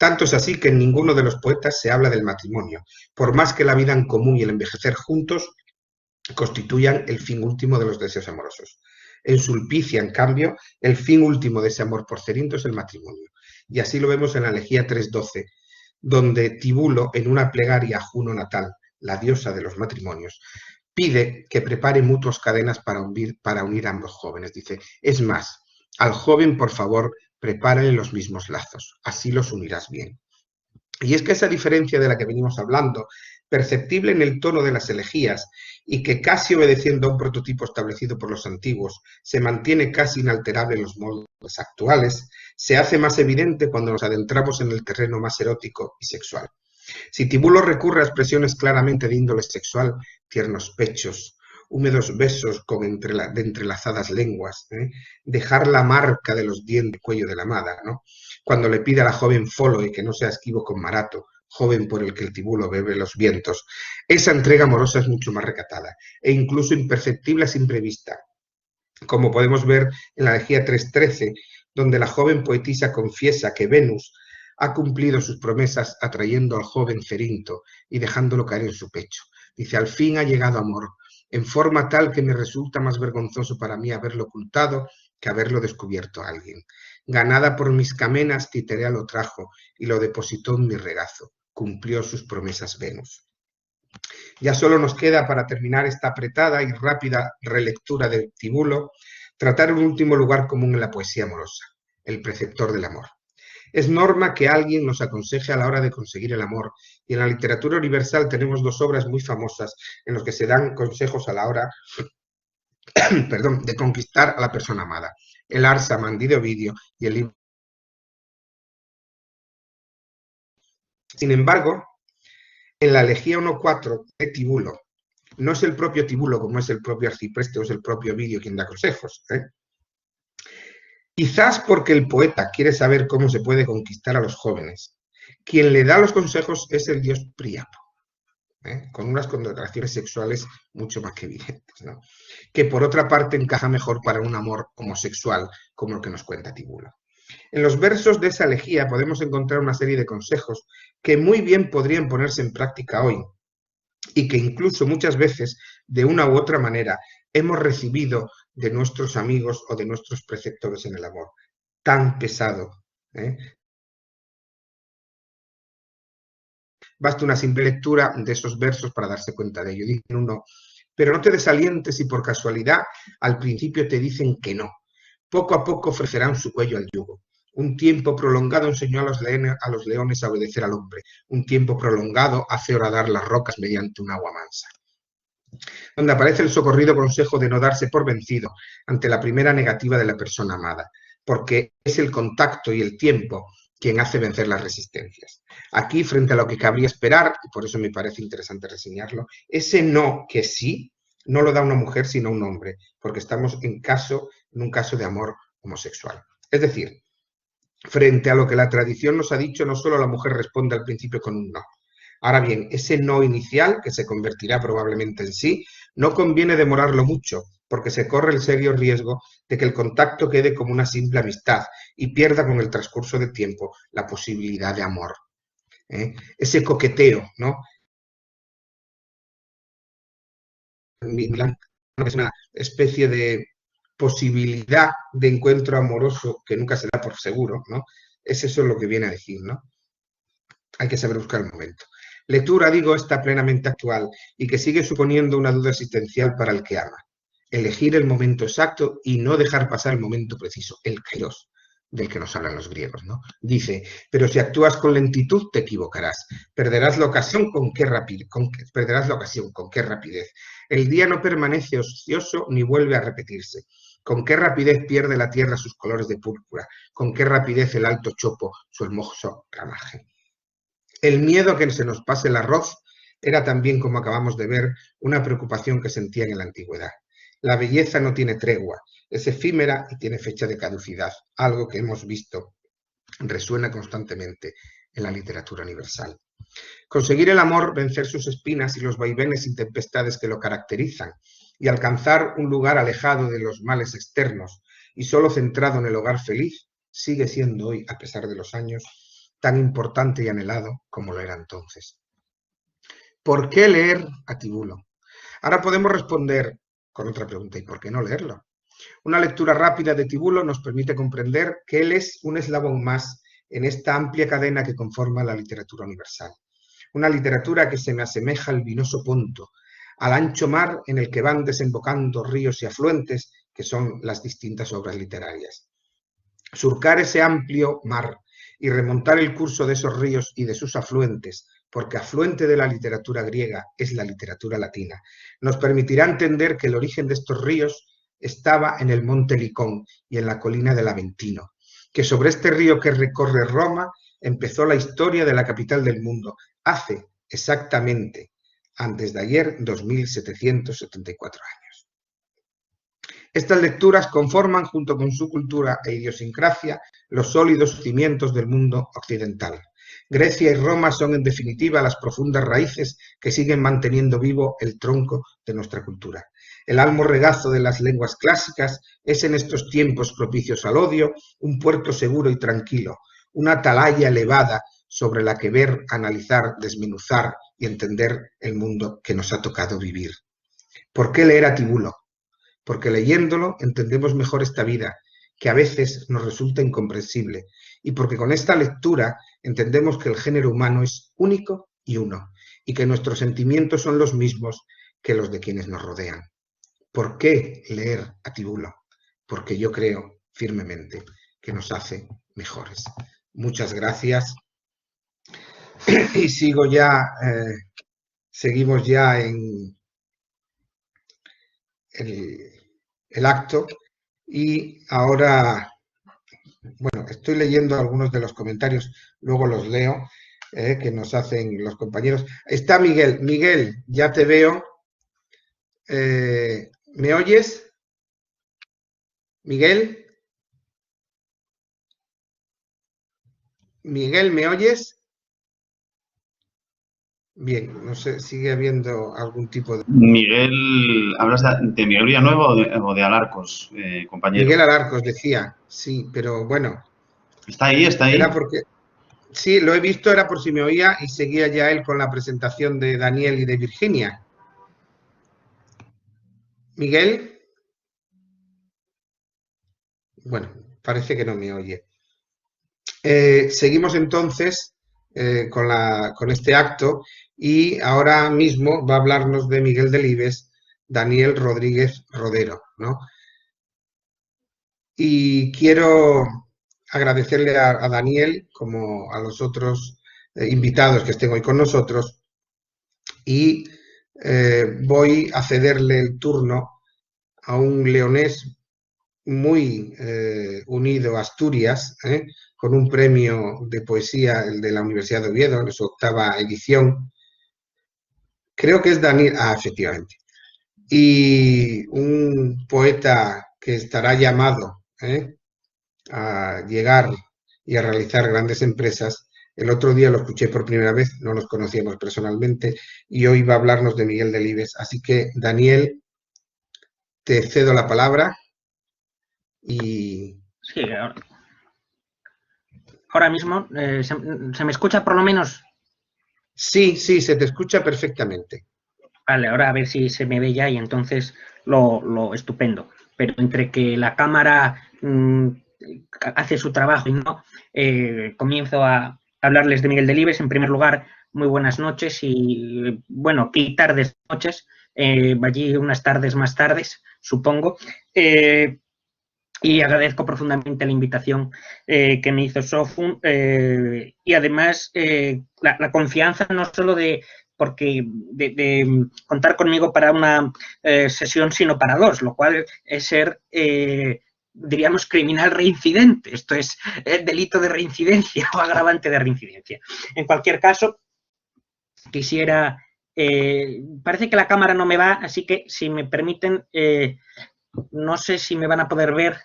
Tanto es así que en ninguno de los poetas se habla del matrimonio, por más que la vida en común y el envejecer juntos constituyan el fin último de los deseos amorosos. En Sulpicia, en cambio, el fin último de ese amor por Cerinto es el matrimonio. Y así lo vemos en la Elegía 3.12, donde Tibulo, en una plegaria a Juno natal, la diosa de los matrimonios, pide que prepare mutuas cadenas para unir a ambos jóvenes. Dice, es más, al joven, por favor, prepárale los mismos lazos, así los unirás bien. Y es que esa diferencia de la que venimos hablando, perceptible en el tono de las elegías y que casi obedeciendo a un prototipo establecido por los antiguos, se mantiene casi inalterable en los moldes actuales, se hace más evidente cuando nos adentramos en el terreno más erótico y sexual. Si Tibulo recurre a expresiones claramente de índole sexual, tiernos pechos, húmedos besos de entrelazadas lenguas, dejar la marca de los dientes del cuello de la amada, ¿no? Cuando le pide a la joven Fóloe que no sea esquivo con Marato, joven por el que el Tibulo bebe los vientos, esa entrega amorosa es mucho más recatada e incluso imperceptible a simple vista, como podemos ver en la Elegía 3.13, donde la joven poetisa confiesa que Venus ha cumplido sus promesas atrayendo al joven Cerinto y dejándolo caer en su pecho. Dice, al fin ha llegado amor, en forma tal que me resulta más vergonzoso para mí haberlo ocultado que haberlo descubierto a alguien. Ganada por mis camenas, Titerea lo trajo y lo depositó en mi regazo. Cumplió sus promesas Venus. Ya solo nos queda, para terminar esta apretada y rápida relectura de Tibulo, tratar un último lugar común en la poesía amorosa, el preceptor del amor. Es norma que alguien nos aconseje a la hora de conseguir el amor, y en la literatura universal tenemos dos obras muy famosas en las que se dan consejos a la hora de conquistar a la persona amada. El Ars Amandi de Ovidio y el libro. Sin embargo, en la Elegía 1.4 de Tibulo, no es el propio Tibulo como es el propio Arcipreste o es el propio Ovidio quien da consejos, Quizás porque el poeta quiere saber cómo se puede conquistar a los jóvenes. Quien le da los consejos es el dios Príapo, con unas connotaciones sexuales mucho más que evidentes, ¿no? Que por otra parte encaja mejor para un amor homosexual, como el que nos cuenta Tibulo. En los versos de esa elegía podemos encontrar una serie de consejos que muy bien podrían ponerse en práctica hoy y que incluso muchas veces, de una u otra manera, hemos recibido de nuestros amigos o de nuestros preceptores en el amor. Tan pesado, Basta una simple lectura de esos versos para darse cuenta de ello. Dicen uno, pero no te desalientes si por casualidad al principio te dicen que no. Poco a poco ofrecerán su cuello al yugo. Un tiempo prolongado enseñó a los leones a obedecer al hombre. Un tiempo prolongado hace horadar las rocas mediante un agua mansa. Donde aparece el socorrido consejo de no darse por vencido ante la primera negativa de la persona amada, porque es el contacto y el tiempo quien hace vencer las resistencias. Aquí, frente a lo que cabría esperar, y por eso me parece interesante reseñarlo, ese no que sí, no lo da una mujer sino un hombre, porque estamos en un caso de amor homosexual. Es decir, frente a lo que la tradición nos ha dicho, no solo la mujer responde al principio con un no. Ahora bien, ese no inicial, que se convertirá probablemente en sí, no conviene demorarlo mucho, porque se corre el serio riesgo de que el contacto quede como una simple amistad y pierda con el transcurso del tiempo la posibilidad de amor. Ese coqueteo, ¿no? Es una especie de posibilidad de encuentro amoroso que nunca se da por seguro, ¿no? Es eso lo que viene a decir, ¿no? Hay que saber buscar el momento. Lectura, digo, está plenamente actual y que sigue suponiendo una duda existencial para el que ama. Elegir el momento exacto y no dejar pasar el momento preciso, el kairos, del que nos hablan los griegos, ¿no? Dice, pero si actúas con lentitud te equivocarás, perderás la ocasión con qué rapidez. El día no permanece ocioso ni vuelve a repetirse. Con qué rapidez pierde la tierra sus colores de púrpura, con qué rapidez el alto chopo su hermoso ramaje. El miedo a que se nos pase el arroz era también, como acabamos de ver, una preocupación que sentían en la antigüedad. La belleza no tiene tregua, es efímera y tiene fecha de caducidad, algo que hemos visto resuena constantemente en la literatura universal. Conseguir el amor, vencer sus espinas y los vaivenes y tempestades que lo caracterizan, y alcanzar un lugar alejado de los males externos y solo centrado en el hogar feliz, sigue siendo hoy, a pesar de los años, tan importante y anhelado como lo era entonces. ¿Por qué leer a Tibulo? Ahora podemos responder con otra pregunta: ¿y por qué no leerlo? Una lectura rápida de Tibulo nos permite comprender que él es un eslabón más en esta amplia cadena que conforma la literatura universal. Una literatura que se me asemeja al vinoso Ponto, al ancho mar en el que van desembocando ríos y afluentes, que son las distintas obras literarias. Surcar ese amplio mar y remontar el curso de esos ríos y de sus afluentes, porque afluente de la literatura griega es la literatura latina, nos permitirá entender que el origen de estos ríos estaba en el monte Licón y en la colina del Aventino, que sobre este río que recorre Roma empezó la historia de la capital del mundo, hace exactamente, antes de ayer, 2774 años. Estas lecturas conforman, junto con su cultura e idiosincrasia, los sólidos cimientos del mundo occidental. Grecia y Roma son, en definitiva, las profundas raíces que siguen manteniendo vivo el tronco de nuestra cultura. El almo regazo de las lenguas clásicas es, en estos tiempos propicios al odio, un puerto seguro y tranquilo, una atalaya elevada sobre la que ver, analizar, desmenuzar y entender el mundo que nos ha tocado vivir. ¿Por qué leer a Tibulo? Porque leyéndolo entendemos mejor esta vida, que a veces nos resulta incomprensible, y porque con esta lectura entendemos que el género humano es único y uno, y que nuestros sentimientos son los mismos que los de quienes nos rodean. ¿Por qué leer a Tibulo? Porque yo creo firmemente que nos hace mejores. Muchas gracias. Y seguimos ya en el acto, y ahora, bueno, estoy leyendo algunos de los comentarios, luego los leo, que nos hacen los compañeros. Está Miguel. Miguel, ya te veo. ¿Me oyes? Miguel. Miguel, ¿me oyes? Bien, no sé, sigue habiendo algún tipo de... Miguel, ¿hablas de Miguel Villanueva o de Alarcos, compañero? Miguel Alarcos decía, sí, pero bueno. Está ahí, está ahí. Era porque... Sí, lo he visto, era por si me oía, y seguía ya él con la presentación de Daniel y de Virginia. Miguel. Bueno, parece que no me oye. Seguimos entonces con este acto, y ahora mismo va a hablarnos de Miguel Delibes Daniel Rodríguez Rodero, ¿no? Y quiero agradecerle a Daniel, como a los otros invitados que estén hoy con nosotros, y voy a cederle el turno a un leonés muy unido a Asturias, con un premio de poesía, el de la Universidad de Oviedo, en su 8ª edición. Creo que es Daniel, efectivamente. Y un poeta que estará llamado a llegar y a realizar grandes empresas. El otro día lo escuché por primera vez, no nos conocíamos personalmente, y hoy va a hablarnos de Miguel Delibes. Así que, Daniel, te cedo la palabra. Y... Sí, ahora mismo, ¿se me escucha por lo menos? Sí, se te escucha perfectamente. Vale, ahora a ver si se me ve ya, y entonces lo estupendo. Pero entre que la cámara hace su trabajo y no, comienzo a hablarles de Miguel Delibes. En primer lugar, muy buenas noches y, bueno, aquí tardes noches, allí unas tardes más tardes, supongo. Y agradezco profundamente la invitación que me hizo Sofun, y además la confianza no solo de contar conmigo para una sesión, sino para dos, lo cual es ser, diríamos, criminal reincidente. Esto es delito de reincidencia o agravante de reincidencia. En cualquier caso, quisiera... parece que la cámara no me va, así que, si me permiten, no sé si me van a poder ver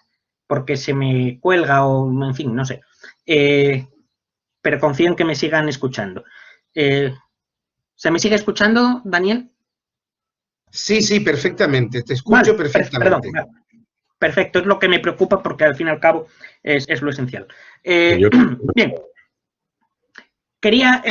porque se me cuelga o, en fin, no sé. Pero confío en que me sigan escuchando. ¿Se me sigue escuchando, Daniel? Sí, perfectamente. Te escucho, vale, perfectamente. Perdón. Perfecto, es lo que me preocupa porque, al fin y al cabo, es lo esencial. Bien. quería,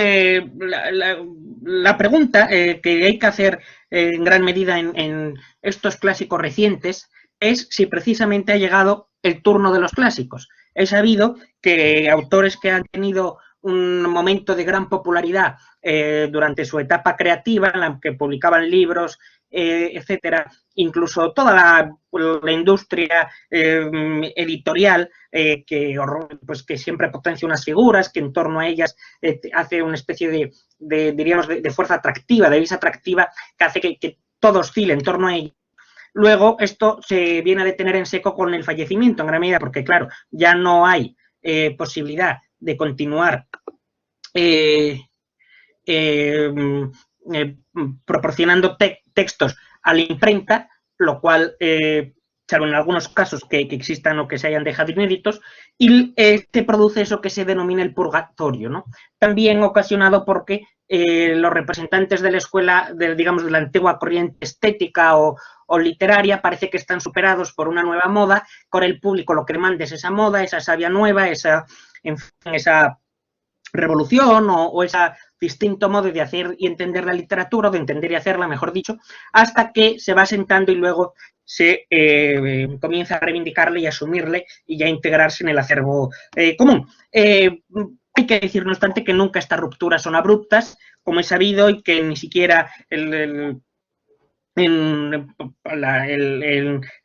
la pregunta que hay que hacer en gran medida en estos clásicos recientes es si precisamente ha llegado el turno de los clásicos. He sabido que autores que han tenido un momento de gran popularidad durante su etapa creativa, en la que publicaban libros, etcétera, incluso toda la industria editorial que siempre potencia unas figuras, que en torno a ellas hace una especie diríamos, de fuerza atractiva, de vis atractiva, que hace que todo oscile en torno a ellas. Luego esto se viene a detener en seco con el fallecimiento, en gran medida, porque claro, ya no hay posibilidad de continuar proporcionando textos a la imprenta, lo cual, salvo en algunos casos que existan o que se hayan dejado inéditos, y se produce eso que se denomina el purgatorio, ¿no? También ocasionado porque los representantes de la escuela, digamos, de la antigua corriente estética o literaria, parece que están superados por una nueva moda, con el público lo que demanda es esa moda, esa savia nueva, esa revolución o ese distinto modo de hacer y entender la literatura, o de entender y hacerla, mejor dicho, hasta que se va sentando y luego se comienza a reivindicarle y asumirle y ya integrarse en el acervo común. Hay que decir, no obstante, que nunca estas rupturas son abruptas, como he sabido, y que ni siquiera en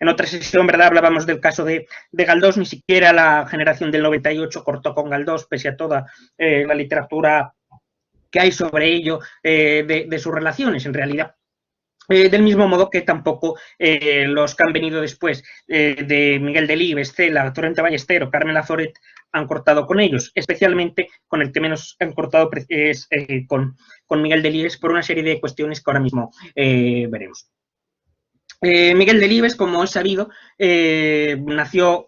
otra sesión, ¿verdad?, hablábamos del caso de Galdós, ni siquiera la generación del 98 cortó con Galdós, pese a toda la literatura que hay sobre ello de sus relaciones, en realidad. Del mismo modo que tampoco los que han venido después de Miguel Delibes, Cela, Torrente Ballestero, Carmen Laforet, han cortado con ellos, especialmente con el que menos han cortado es con Miguel Delibes, por una serie de cuestiones que ahora mismo veremos. Miguel Delibes, como es sabido, nació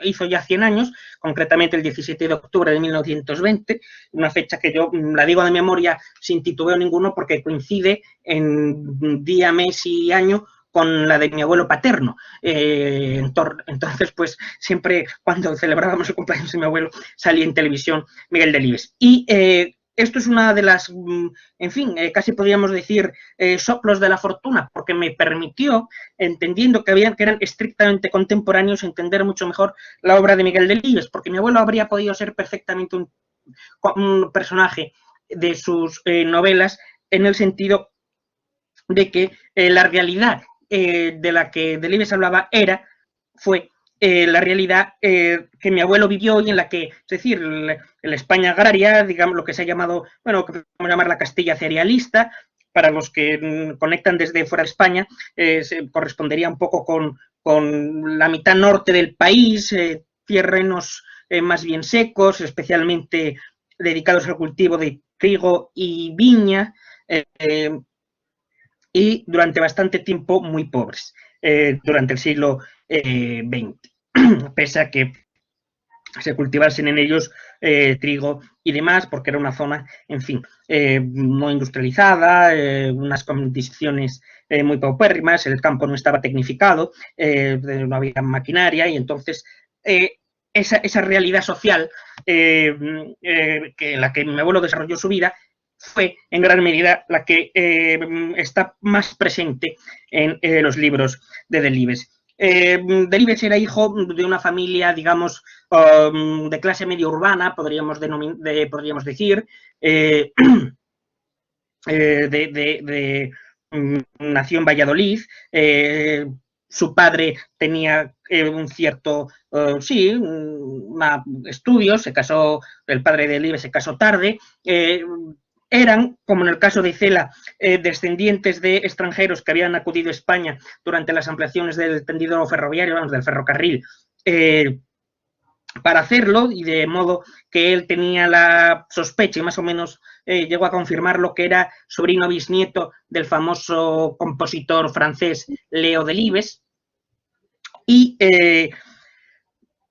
hizo ya 100 años, concretamente el 17 de octubre de 1920, una fecha que yo la digo de memoria sin titubeo ninguno porque coincide en día, mes y año con la de mi abuelo paterno. Entonces, pues, siempre cuando celebrábamos el cumpleaños de mi abuelo salía en televisión Miguel Delibes. Y esto es una de las, en fin, casi podríamos decir soplos de la fortuna, porque me permitió, entendiendo que eran estrictamente contemporáneos, entender mucho mejor la obra de Miguel Delibes, porque mi abuelo habría podido ser perfectamente un personaje de sus novelas, en el sentido de que la realidad de la que Delibes hablaba fue la realidad que mi abuelo vivió y en la que, es decir, la España agraria, digamos, lo que se ha llamado, bueno, que podemos llamar la Castilla cerealista, para los que conectan desde fuera de España, se correspondería un poco con la mitad norte del país, terrenos más bien secos, especialmente dedicados al cultivo de trigo y viña, y durante bastante tiempo muy pobres, durante el siglo XX, pese a que se cultivasen en ellos trigo y demás, porque era una zona, en fin, no industrializada, unas condiciones muy paupérrimas, el campo no estaba tecnificado, no había maquinaria, y entonces esa realidad social en la que mi abuelo desarrolló su vida fue en gran medida la que está más presente en los libros de Delibes. Delibes era hijo de una familia, digamos, de clase medio urbana, podríamos decir, nació en Valladolid. Su padre tenía un cierto, estudios, se casó, el padre de Delibes se casó tarde. Eran, como en el caso de Cela, descendientes de extranjeros que habían acudido a España durante las ampliaciones del tendido ferroviario, vamos, del ferrocarril, para hacerlo, y de modo que él tenía la sospecha, y más o menos llegó a confirmarlo, que era sobrino bisnieto del famoso compositor francés Leo Delibes. Y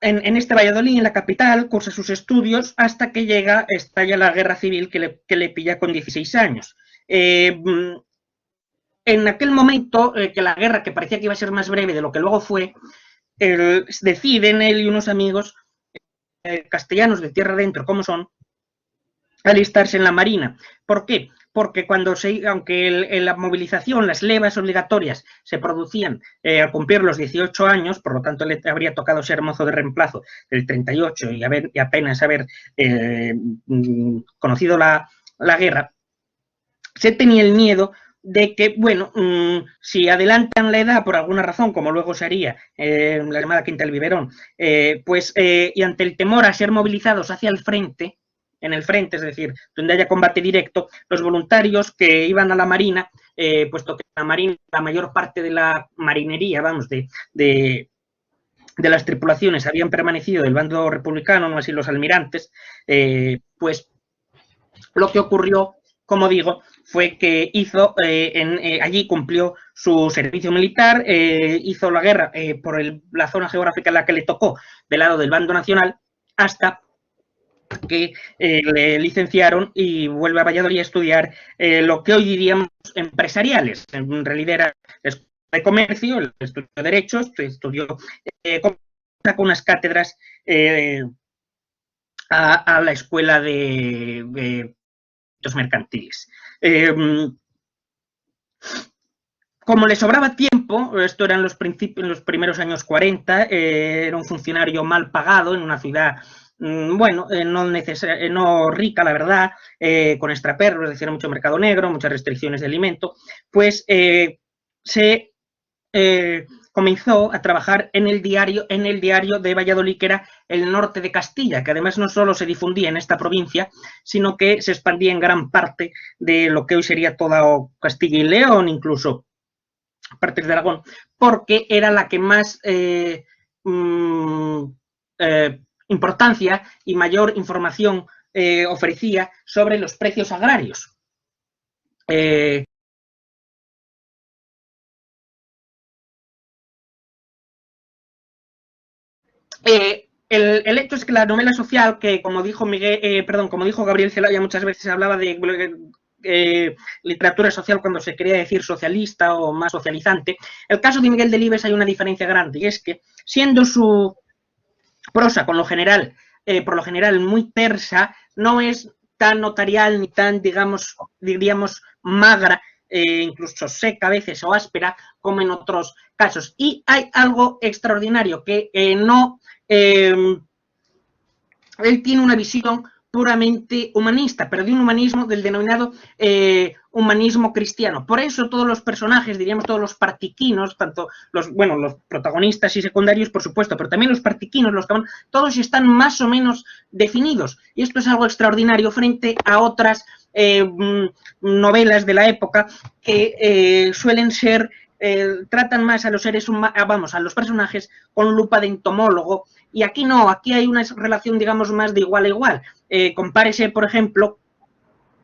en este Valladolid, en la capital, cursa sus estudios hasta que estalla la guerra civil que le pilla con 16 años. En aquel momento, que la guerra, que parecía que iba a ser más breve de lo que luego fue, deciden él y unos amigos castellanos de tierra adentro, como son, alistarse en la Marina. ¿Por qué? Porque aunque la movilización, las levas obligatorias se producían al cumplir los 18 años, por lo tanto le habría tocado ser mozo de reemplazo del 38 y apenas haber conocido la guerra, se tenía el miedo de que, bueno, si adelantan la edad por alguna razón, como luego se haría la llamada Quinta del Biberón, y ante el temor a ser movilizados hacia el frente, en el frente, es decir, donde haya combate directo, los voluntarios que iban a la Marina, puesto que la Marina, la mayor parte de la marinería, vamos, de las tripulaciones habían permanecido del bando republicano, no así los almirantes, pues lo que ocurrió, como digo, fue que allí cumplió su servicio militar, hizo la guerra por la zona geográfica en la que le tocó, del lado del bando nacional, hasta que le licenciaron y vuelve a Valladolid a estudiar lo que hoy diríamos empresariales. En realidad era escuela de comercio, estudió Derecho, estudió sacó unas cátedras a la escuela de mercantiles. Como le sobraba tiempo, esto era en los primeros años 40, era un funcionario mal pagado en una ciudad, bueno, no rica, la verdad, con extraperros, es decir, mucho mercado negro, muchas restricciones de alimento, pues se comenzó a trabajar en el diario de Valladolid, que era El Norte de Castilla, que además no solo se difundía en esta provincia, sino que se expandía en gran parte de lo que hoy sería toda Castilla y León, incluso partes de Aragón, porque era la que más importancia y mayor información ofrecía sobre los precios agrarios. El hecho es que la novela social, que como dijo como dijo Gabriel Celaya, muchas veces hablaba de literatura social cuando se quería decir socialista o más socializante. El caso de Miguel Delibes hay una diferencia grande, y es que siendo su prosa por lo general muy tersa, no es tan notarial ni tan, diríamos, magra, incluso seca a veces o áspera, como en otros casos. Y hay algo extraordinario, que él tiene una visión puramente humanista, pero de un humanismo del denominado humanismo cristiano. Por eso todos los personajes, diríamos todos los partiquinos, tanto los protagonistas y secundarios, por supuesto, pero también los partiquinos, todos están más o menos definidos. Y esto es algo extraordinario frente a otras novelas de la época que suelen ser, tratan más a los a los personajes con lupa de entomólogo, y aquí no, aquí hay una relación, digamos, más de igual a igual. Compárese, por ejemplo,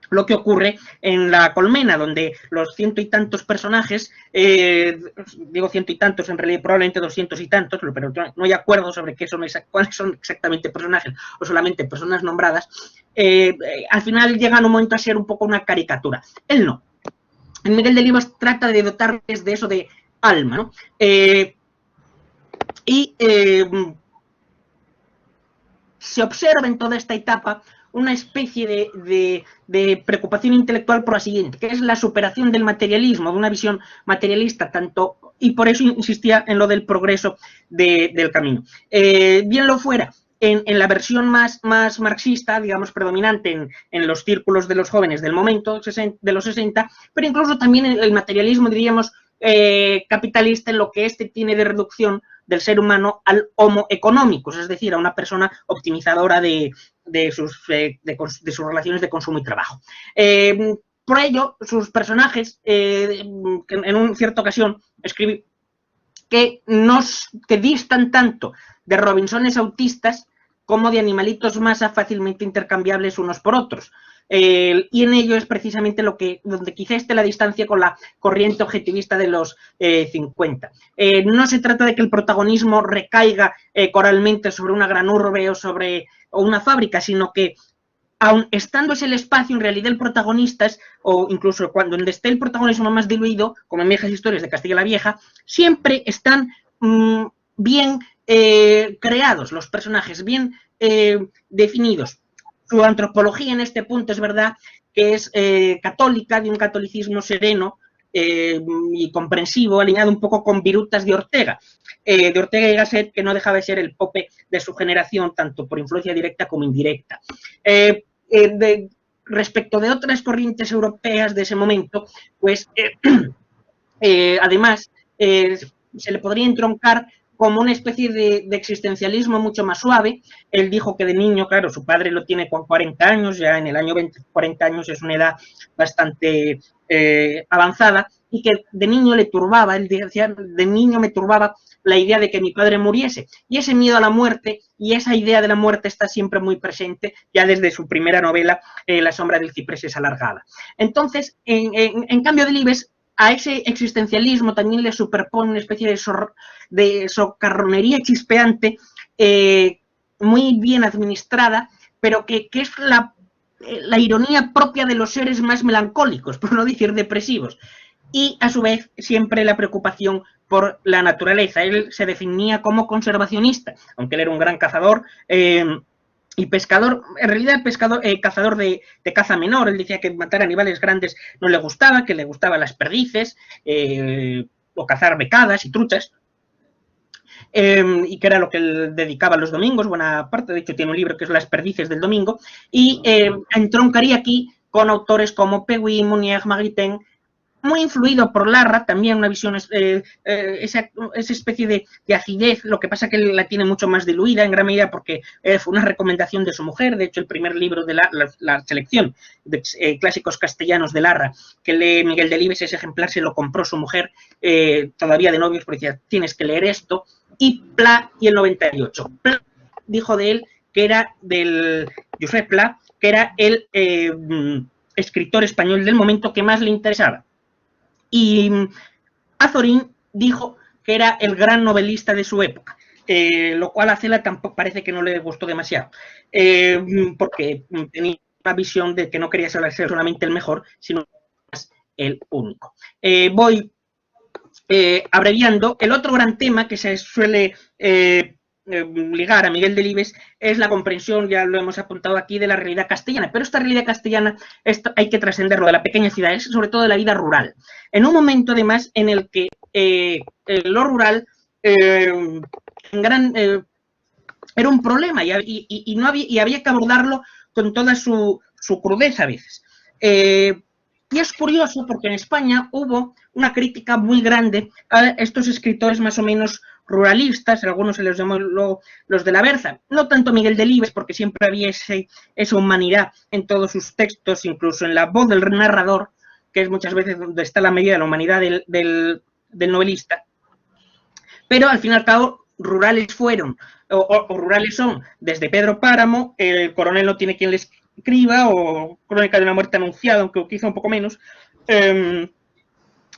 lo que ocurre en La Colmena, donde los ciento y tantos personajes, digo ciento y tantos, en realidad probablemente 200 y tantos, pero no hay acuerdo sobre cuáles son exactamente personajes o solamente personas nombradas, al final llegan un momento a ser un poco una caricatura. Él no. En Miguel Delibes trata de dotarles de eso de alma, ¿no? Se observa en toda esta etapa una especie de preocupación intelectual por la siguiente, que es la superación del materialismo, de una visión materialista, y por eso insistía en lo del progreso del camino. Bien lo fuera, en la versión más marxista, digamos, predominante en los círculos de los jóvenes del momento, de los 60, pero incluso también en el materialismo, diríamos, capitalista, en lo que tiene de reducción del ser humano al homo económicos, es decir, a una persona optimizadora de sus relaciones de consumo y trabajo. Por ello, sus personajes, en una cierta ocasión, escribí que distan tanto de Robinsones autistas como de animalitos masa fácilmente intercambiables unos por otros. Y en ello es precisamente donde quizá esté la distancia con la corriente objetivista de los 50. No se trata de que el protagonismo recaiga coralmente sobre una gran urbe o una fábrica, sino que aun estando ese el espacio, en realidad el protagonista o incluso donde esté el protagonismo más diluido, como en Viejas Historias de Castilla la Vieja, siempre están bien creados los personajes, bien definidos. Su antropología en este punto es verdad que es católica, de un catolicismo sereno y comprensivo, alineado un poco con virutas de Ortega y Gasset, que no dejaba de ser el Pope de su generación, tanto por influencia directa como indirecta. Respecto de otras corrientes europeas de ese momento, pues además se le podría entroncar como una especie de existencialismo mucho más suave. Él dijo que de niño, claro, su padre lo tiene con 40 años, ya en el año 20, 40 años es una edad bastante avanzada, y que de niño le turbaba, él decía, de niño me turbaba la idea de que mi padre muriese, y ese miedo a la muerte y esa idea de la muerte está siempre muy presente, ya desde su primera novela, La sombra del ciprés es alargada. Entonces, en cambio, Delibes a ese existencialismo también le superpone una especie de socarronería chispeante, muy bien administrada, pero que es la ironía propia de los seres más melancólicos, por no decir depresivos. Y, a su vez, siempre la preocupación por la naturaleza. Él se definía como conservacionista, aunque él era un gran cazador y pescador, en realidad cazador de caza menor. Él decía que matar animales grandes no le gustaba, que le gustaban las perdices, o cazar becadas y truchas, y que era lo que él dedicaba los domingos, buena parte. De hecho tiene un libro que es Las perdices del domingo, y entroncaría aquí con autores como Peguy, Mounier, Maritain, muy influido por Larra, también una visión, esa especie de acidez, lo que pasa que la tiene mucho más diluida, en gran medida porque fue una recomendación de su mujer. De hecho, el primer libro de la selección de clásicos castellanos de Larra, que lee Miguel Delibes, ese ejemplar se lo compró su mujer, todavía de novios, porque decía, tienes que leer esto. Y Pla y el 98. Pla dijo de él que era del Josep Pla, que era el escritor español del momento que más le interesaba. Y Azorín dijo que era el gran novelista de su época, lo cual a Cela tampoco parece que no le gustó demasiado, porque tenía una visión de que no quería ser solamente el mejor, sino el único. Voy abreviando. El otro gran tema que se suele ligar a Miguel Delibes es la comprensión, ya lo hemos apuntado aquí, de la realidad castellana, pero esta realidad castellana hay que trascenderlo de la pequeña ciudad, es sobre todo de la vida rural, en un momento además en el que lo rural era un problema y había que abordarlo con toda su crudeza a veces. Y es curioso porque en España hubo una crítica muy grande a estos escritores más o menos ruralistas, algunos se los llamó los de la Berza, no tanto Miguel Delibes, porque siempre había esa humanidad en todos sus textos, incluso en la voz del narrador, que es muchas veces donde está la medida de la humanidad del novelista. Pero al fin y al cabo, rurales fueron, o rurales son, desde Pedro Páramo, El coronel no tiene quien le escriba, o Crónica de una muerte anunciada, aunque quizá un poco menos,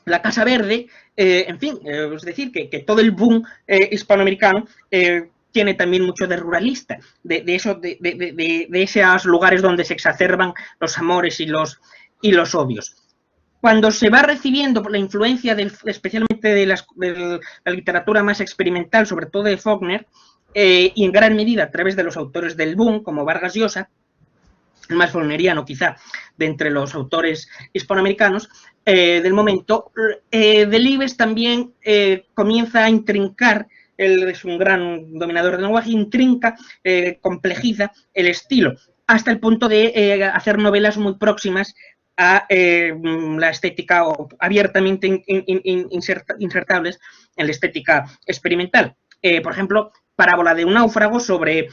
La Casa Verde, en fin, es decir, que todo el boom hispanoamericano tiene también mucho de ruralista, de esos lugares donde se exacerban los amores y los odios. Cuando se va recibiendo por la influencia especialmente de la literatura más experimental, sobre todo de Faulkner, y en gran medida a través de los autores del boom, como Vargas Llosa, el más faulkneriano quizá de entre los autores hispanoamericanos del momento, Delibes también comienza a intrincar, él es un gran dominador del lenguaje, intrinca, complejiza el estilo, hasta el punto de hacer novelas muy próximas a la estética, o abiertamente insertables en la estética experimental. Por ejemplo, Parábola de un náufrago, sobre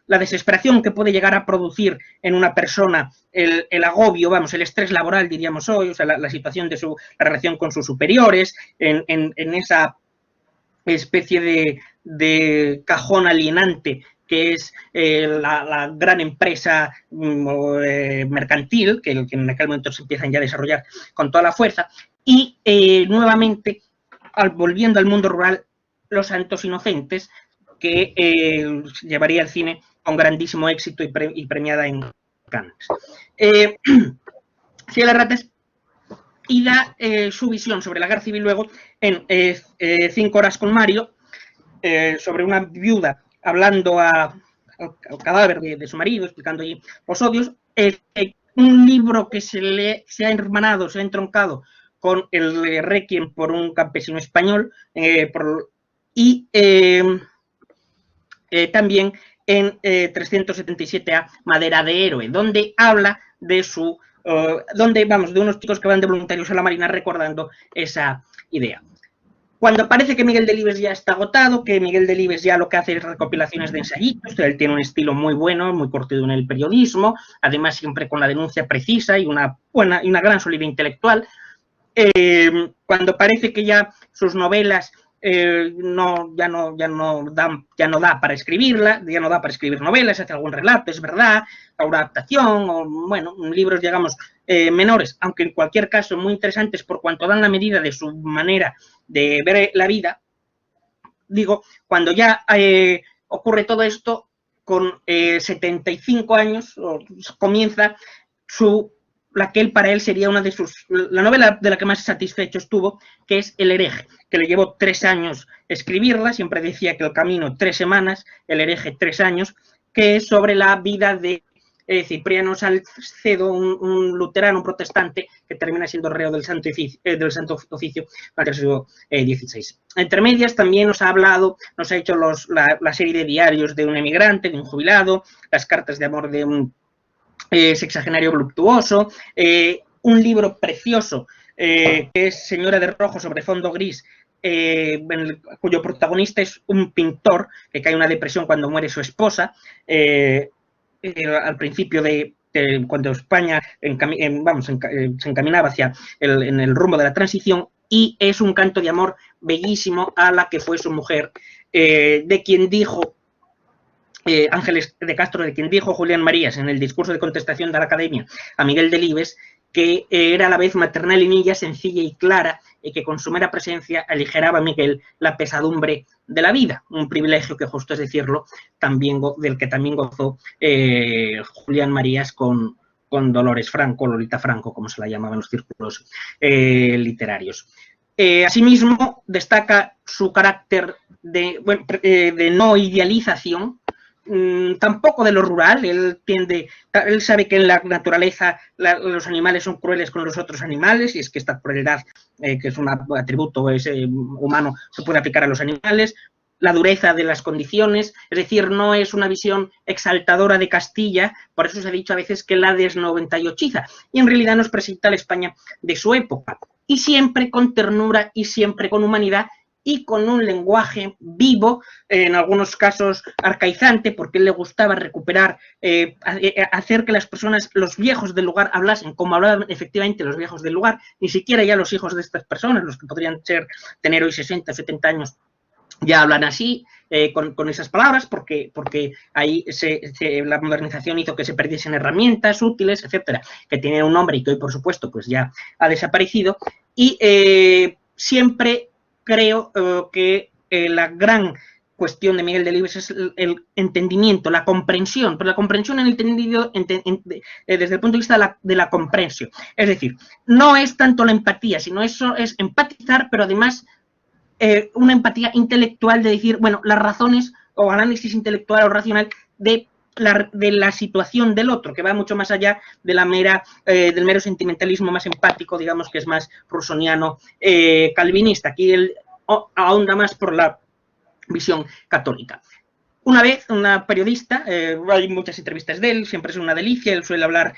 la desesperación que puede llegar a producir en una persona el agobio, vamos, el estrés laboral, diríamos hoy, o sea, la situación de la relación con sus superiores, en esa especie de cajón alienante que es la gran empresa mercantil, que en aquel momento se empiezan ya a desarrollar con toda la fuerza, y nuevamente, volviendo al mundo rural, Los Santos Inocentes, que llevaría al cine con grandísimo éxito y premiada en Cannes. Cielo de ratas, y da su visión sobre la guerra civil luego en 5 horas con Mario, sobre una viuda hablando a al cadáver de su marido, explicando allí los odios. Un libro que se ha hermanado, se ha entroncado con el Requiem por un campesino español, y también en 377A, Madera de Héroe, donde habla de de unos chicos que van de voluntarios a la Marina, recordando esa idea. Cuando parece que Miguel Delibes ya está agotado, que Miguel Delibes ya lo que hace es recopilaciones de ensayitos, él tiene un estilo muy bueno, muy curtido en el periodismo, además siempre con la denuncia precisa y una gran solidez intelectual. Cuando parece que ya sus novelas ya no da para escribirla, ya no da para escribir novelas, hace algún relato, es verdad, alguna adaptación, o bueno, libros, digamos, menores, aunque en cualquier caso muy interesantes por cuanto dan la medida de su manera de ver la vida. Digo, cuando ya ocurre todo esto, con 75 años, comienza la que para él sería la novela de la que más satisfecho estuvo, que es El hereje, que le llevó 3 años escribirla, siempre decía que el camino 3 semanas, El hereje 3 años, que es sobre la vida de Cipriano Salcedo, un luterano, un protestante, que termina siendo reo del Santo Oficio durante el siglo XVI. Entre medias también nos ha hecho la serie de diarios de un emigrante, de un jubilado, las cartas de amor de un sexagenario voluptuoso, un libro precioso que es Señora de Rojo sobre fondo gris, cuyo protagonista es un pintor que cae en una depresión cuando muere su esposa, al principio cuando España se encaminaba hacia el rumbo de la transición, y es un canto de amor bellísimo a la que fue su mujer, de quien dijo Ángeles de Castro, de quien dijo Julián Marías en el discurso de contestación de la Academia a Miguel Delibes, que era a la vez maternal y niña, sencilla y clara, y que con su mera presencia aligeraba a Miguel la pesadumbre de la vida, un privilegio que, justo es decirlo, del que también gozó Julián Marías con Dolores Franco, Lolita Franco, como se la llamaba en los círculos literarios. Asimismo, destaca su carácter de no idealización, tampoco de lo rural. Él sabe que en la naturaleza los animales son crueles con los otros animales, y es que esta crueldad, que es un atributo humano, se puede aplicar a los animales. La dureza de las condiciones, es decir, no es una visión exaltadora de Castilla, por eso se ha dicho a veces que la desnoventa y hechiza, y en realidad nos presenta la España de su época, y siempre con ternura y siempre con humanidad, y con un lenguaje vivo, en algunos casos arcaizante, porque él le gustaba recuperar, hacer que las personas, los viejos del lugar, hablasen como hablaban efectivamente los viejos del lugar, ni siquiera ya los hijos de estas personas, los que podrían tener hoy 60 o 70 años, ya hablan así, con esas palabras, porque ahí la modernización hizo que se perdiesen herramientas útiles, etcétera, que tienen un nombre y que hoy, por supuesto, pues ya ha desaparecido. Y siempre creo que la gran cuestión de Miguel Delibes es el entendimiento, la comprensión, pero la comprensión entendido desde el punto de vista de la comprensión. Es decir, no es tanto la empatía, sino eso es empatizar, pero además una empatía intelectual, de decir, bueno, las razones o análisis intelectual o racional de la situación del otro, que va mucho más allá de del mero sentimentalismo más empático, digamos, que es más rusoniano, calvinista. Aquí él ahonda más por la visión católica. Una vez, una periodista, hay muchas entrevistas de él, siempre es una delicia, él suele hablar,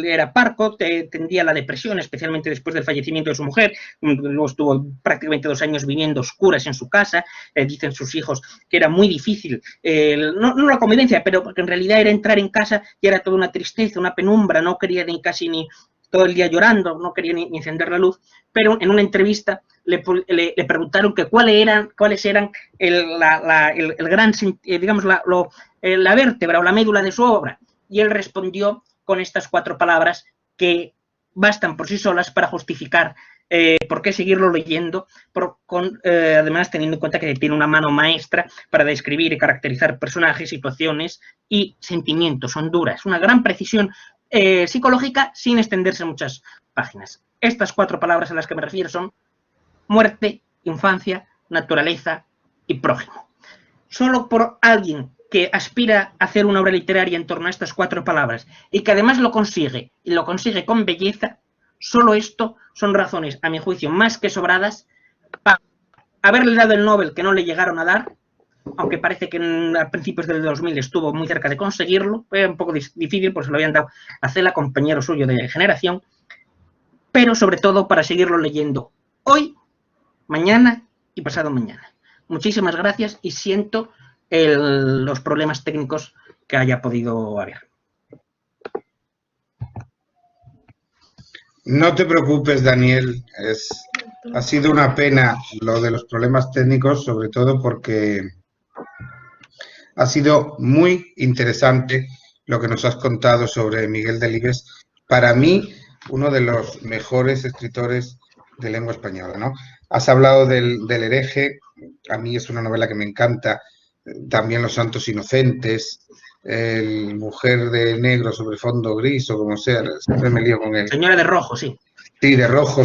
era parco, tendía a la depresión, especialmente después del fallecimiento de su mujer, luego estuvo prácticamente 2 años viviendo oscuras en su casa, dicen sus hijos que era muy difícil, no la convivencia, pero porque en realidad era entrar en casa y era toda una tristeza, una penumbra, no quería casi ni todo el día llorando, no quería ni encender la luz, pero en una entrevista le preguntaron que cuáles eran el gran, digamos, la vértebra o la médula de su obra, y él respondió con estas 4 palabras que bastan por sí solas para justificar por qué seguirlo leyendo, además teniendo en cuenta que tiene una mano maestra para describir y caracterizar personajes, situaciones y sentimientos, honduras, una gran precisión psicológica sin extenderse muchas páginas. Estas 4 palabras a las que me refiero son muerte, infancia, naturaleza y prójimo. Solo por alguien que aspira a hacer una obra literaria en torno a estas 4 palabras y que además lo consigue, y lo consigue con belleza, solo esto son razones, a mi juicio, más que sobradas para haberle dado el Nobel que no le llegaron a dar, aunque parece que a principios del 2000 estuvo muy cerca de conseguirlo, fue un poco difícil porque se lo habían dado a Cela, compañero suyo de generación, pero sobre todo para seguirlo leyendo hoy, mañana y pasado mañana. Muchísimas gracias y siento los problemas técnicos que haya podido haber. No te preocupes, Daniel. Ha sido una pena lo de los problemas técnicos, sobre todo porque ha sido muy interesante lo que nos has contado sobre Miguel Delibes. Para mí, uno de los mejores escritores de lengua española, ¿no? Has hablado del hereje, a mí es una novela que me encanta, también Los Santos Inocentes, el Mujer de Negro sobre fondo gris o como sea, siempre me lío con él. Señora de Rojo, sí. Sí, de rojo,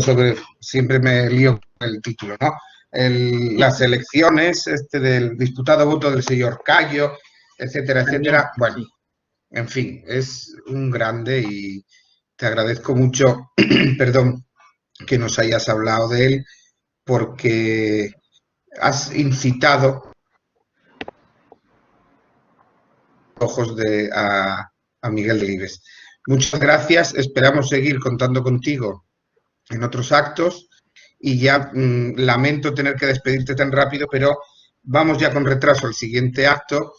siempre me lío con el título, ¿no? Las elecciones, del diputado voto del señor Cayo, etcétera, etcétera. Bueno, en fin, es un grande y te agradezco mucho, perdón, que nos hayas hablado de él, porque has incitado ojos a Miguel Delibes. Muchas gracias, esperamos seguir contando contigo en otros actos y ya lamento tener que despedirte tan rápido, pero vamos ya con retraso al siguiente acto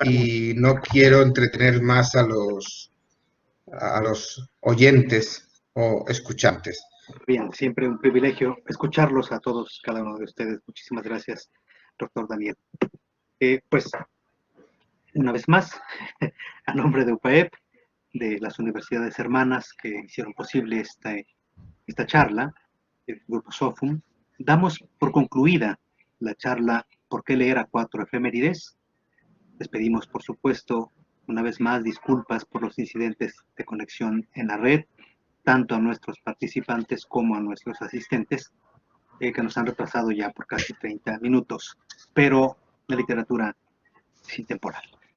y no quiero entretener más a los oyentes o escuchantes. Bien, siempre un privilegio escucharlos a todos, cada uno de ustedes. Muchísimas gracias, doctor Daniel. Pues, una vez más, a nombre de UPAEP, de las universidades hermanas que hicieron posible esta charla, el Grupo SOFUM, damos por concluida la charla ¿Por qué leer a 4 efemérides? Les pedimos, por supuesto, una vez más, disculpas por los incidentes de conexión en la red, tanto a nuestros participantes como a nuestros asistentes, que nos han retrasado ya por casi 30 minutos, pero la literatura es intemporal.